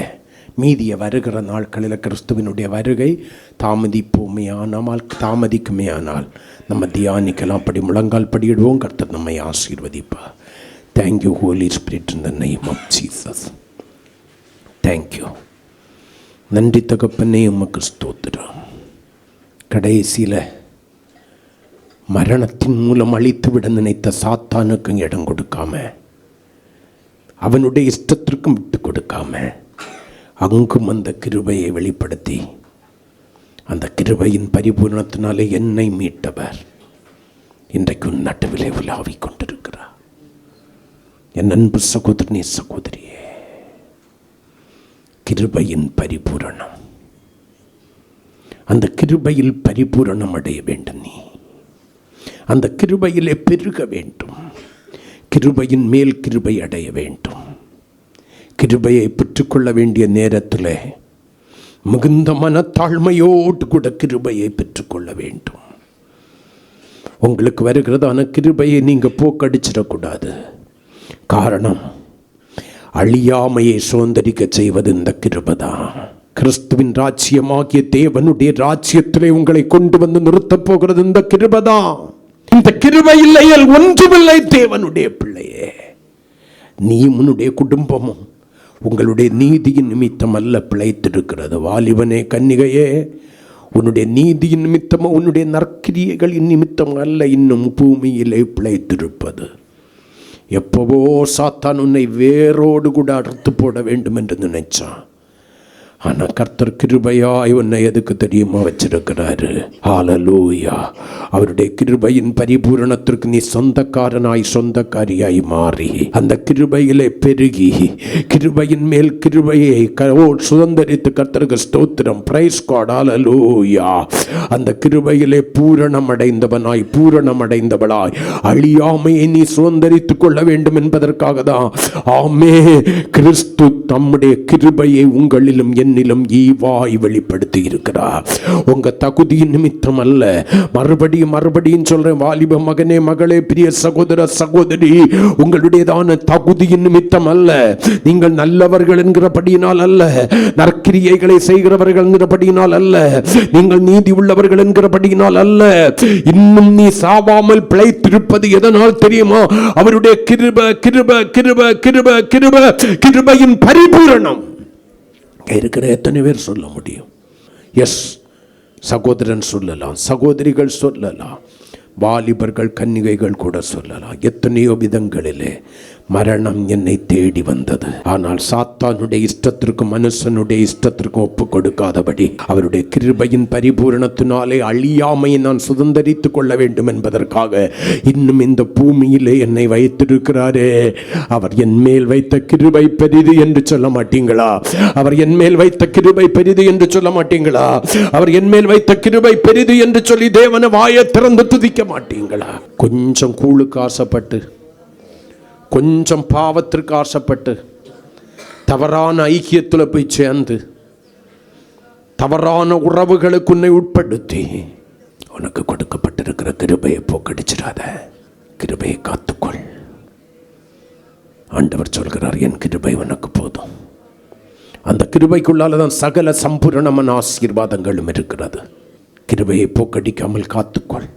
S1: மீதிய வருகிற நாட்களில் கிறிஸ்துவினுடைய வருகை தாமதிக்குமே ஆனால் நம்ம தியானிக்கலாம். அப்படி முழங்கால் படியிடுவோம். கர்த்தர் நம்மை ஆசீர்வதிப்பார். Thank you holy spirit in the name of Jesus. Thank you. நன்றி தகப்பனே, உமக்கு ஸ்தோத்திரம். கடைசியில் மரணத்தின் மூலம் அழித்து விட நினைத்த சாத்தானுக்கும் இடம் கொடுக்காம, அவனுடைய இஷ்டத்திற்கும் விட்டு கொடுக்காம, அங்கும் அந்த கிருபையை வெளிப்படுத்தி அந்த கிருபையின் பரிபூர்ணத்தினாலே என்னை மீட்டவர் இன்றைக்கு நடுவிலே உலாவிக் கொண்டிருக்கிறார். என் அன்பு சகோதரனே, சகோதரியே, கிருபையின் பரிபூரணம், அந்த கிருபையில் பரிபூரணம் அடைய வேண்டும். நீ அந்த கிருபையிலே பெருக வேண்டும். கிருபையின் மேல் கிருபை அடைய வேண்டும். கிருபையை பெற்றுக்கொள்ள வேண்டிய நேரத்தில் மிகுந்த மனத்தாழ்மையோடு கூட கிருபையை பெற்றுக்கொள்ள வேண்டும். உங்களுக்கு வருகிறதான கிருபையை நீங்கள் போக்கடிச்சிடக்கூடாது. காரணம், அழியாமையை சுதந்தரிக்க செய்வது இந்த கிருபைதான். கிறிஸ்துவின் ராஜ்யமாகிய தேவனுடைய ராஜ்யத்திலே உங்களை கொண்டு வந்து நிறுத்தப் போகிறது இந்த கிருபைதான். இந்த கிருபை இல்லையல் ஒன்றுமில்லை தேவனுடைய பிள்ளையே. நீ உன்னுடைய குடும்பமும் உங்களுடைய நீதியின் நிமித்தம் அல்ல பிழைத்திருக்கிறது. வாலிபனே, கன்னிகையே, உன்னுடைய நீதியின் நிமித்தமோ உன்னுடைய நற்கிரியைகளின் நிமித்தம் அல்ல இன்னும் பூமியிலே பிழைத்திருப்பது. எப்பவோ சாத்தான் உன்னை வேரோடு கூட அறுத்து போட வேண்டும் என்று நினைச்சான். ஆனால் கர்த்தர் கிருபையாய் உன்னை எதுக்கு தெரியுமா வச்சிருக்கிறாரு? ஹல்லேலூயா. அவருடைய கிருபையின் பரிபூரணத்திற்கு நீ சொந்தக்காரனாய் சொந்தக்காரியாய் மாறி அந்த கிருபையிலே பெருகி கிருபையின் மேல் கிருபையை சுதந்தரித்து கர்த்தருக்கு ஸ்தோத்திரம். Praise God. ஹல்லேலூயா. அந்த கிருபையிலே பூரணம் அடைந்தவளாய் அழியாமையை நீ சுதந்தரித்துக் கொள்ள வேண்டும் என்பதற்காக தான் ஆமே கிறிஸ்து தம்முடைய கிருபையை உங்களிலும் என்னிலும் ஈவாய் வெளிப்படுத்தி இருக்கிறார். உங்க தகுதியின் நிமித்தம் அல்ல. மறுபடியும் சொல்றேன், வாலிப மகனே, மகளே, பிரிய சகோதர சகோதரி, உங்களுடையதான தகுதியின் நிமித்தம் அல்ல. நீங்கள் நல்லவர்கள் என்கிறபடியினால் அல்ல, நற்கிரியைகளை செய்கிறவர்கள் என்கிறபடியினால் அல்ல, நீங்கள் நீதி உள்ளவர்கள் என்கிறபடியினால் அல்ல. இன்னும் நீ சாவாமல் பிழைத்திருப்பது எதனால் தெரியுமா? அவருடைய கிருபை, கிருபை, கிருபை, கிருபை, கிருபை, கிருபையின் பரிபூரணம். இருக்கிற எத்தனை பேர் சொல்ல முடியும்? எஸ், சகோதரன் சொல்லலாம், சகோதரிகள் சொல்லலாம், வாலிபர்கள் கன்னிகைகள் கூட சொல்லலாம். எத்தனையோ விதங்களிலே மரணம் என்னை தேடி வந்தது. ஆனால் சாத்தானுடைய இஷ்டத்திற்கும் மனுஷனுடைய இஷ்டத்திற்கும் ஒப்பு கொடுக்காதபடி அவருடைய கிருபையின் பரிபூரணத்தினாலே அழியாமையை நான் சுதந்தரித்துக் கொள்ள வேண்டும் என்பதற்காக இன்னும் இந்த பூமியிலே என்னை வைத்திருக்கிறாரே. அவர் என் மேல் வைத்த கிருபை பெரிது என்று சொல்ல மாட்டீங்களா? அவர் என் மேல் வைத்த கிருபை பெரிது என்று சொல்ல மாட்டீங்களா? அவர் என் மேல் வைத்த கிருபை பெரிது என்று சொல்லி தேவனை வாயை திறந்து துதிக்க மாட்டீங்களா? கொஞ்சம் கூழுக்கு ஆசைப்பட்டு, கொஞ்சம் பாவத்திற்கு ஆசைப்பட்டு, தவறான ஐக்கியத்தில் போய் சேர்ந்து, தவறான உறவுகளுக்கு உன்னை உட்படுத்தி உனக்கு கொடுக்கப்பட்டிருக்கிற கிருபையை போக்கடிச்சிடாத. கிருபையை காத்துக்கொள். ஆண்டவர் சொல்கிறார், என் கிருபை உனக்கு போதும். அந்த கிருபைக்குள்ளால தான் சகல சம்பூரணமான ஆசீர்வாதங்களும் இருக்கிறது. கிருபையை போக்கடிக்காமல் காத்துக்கொள்.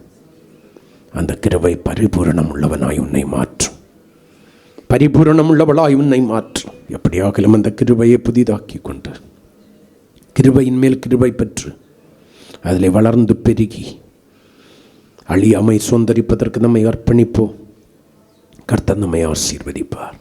S1: அந்த கிருபை பரிபூரணம் உள்ளவனாய் உன்னை மாற்றும். பரிபூரணம் உள்ளவளாய் உன்னை மாற்றும். எப்படியாகலும் அந்த கிருபையை புதிதாக்கி கொண்டு கிருபையின் மேல் கிருபை பெற்று அதில் வளர்ந்து பெருகி அழியாமை சுதந்தரிப்பதற்கு நம்மை அர்ப்பணிப்போம். கர்த்தர் நம்மை ஆசீர்வதிப்பார்.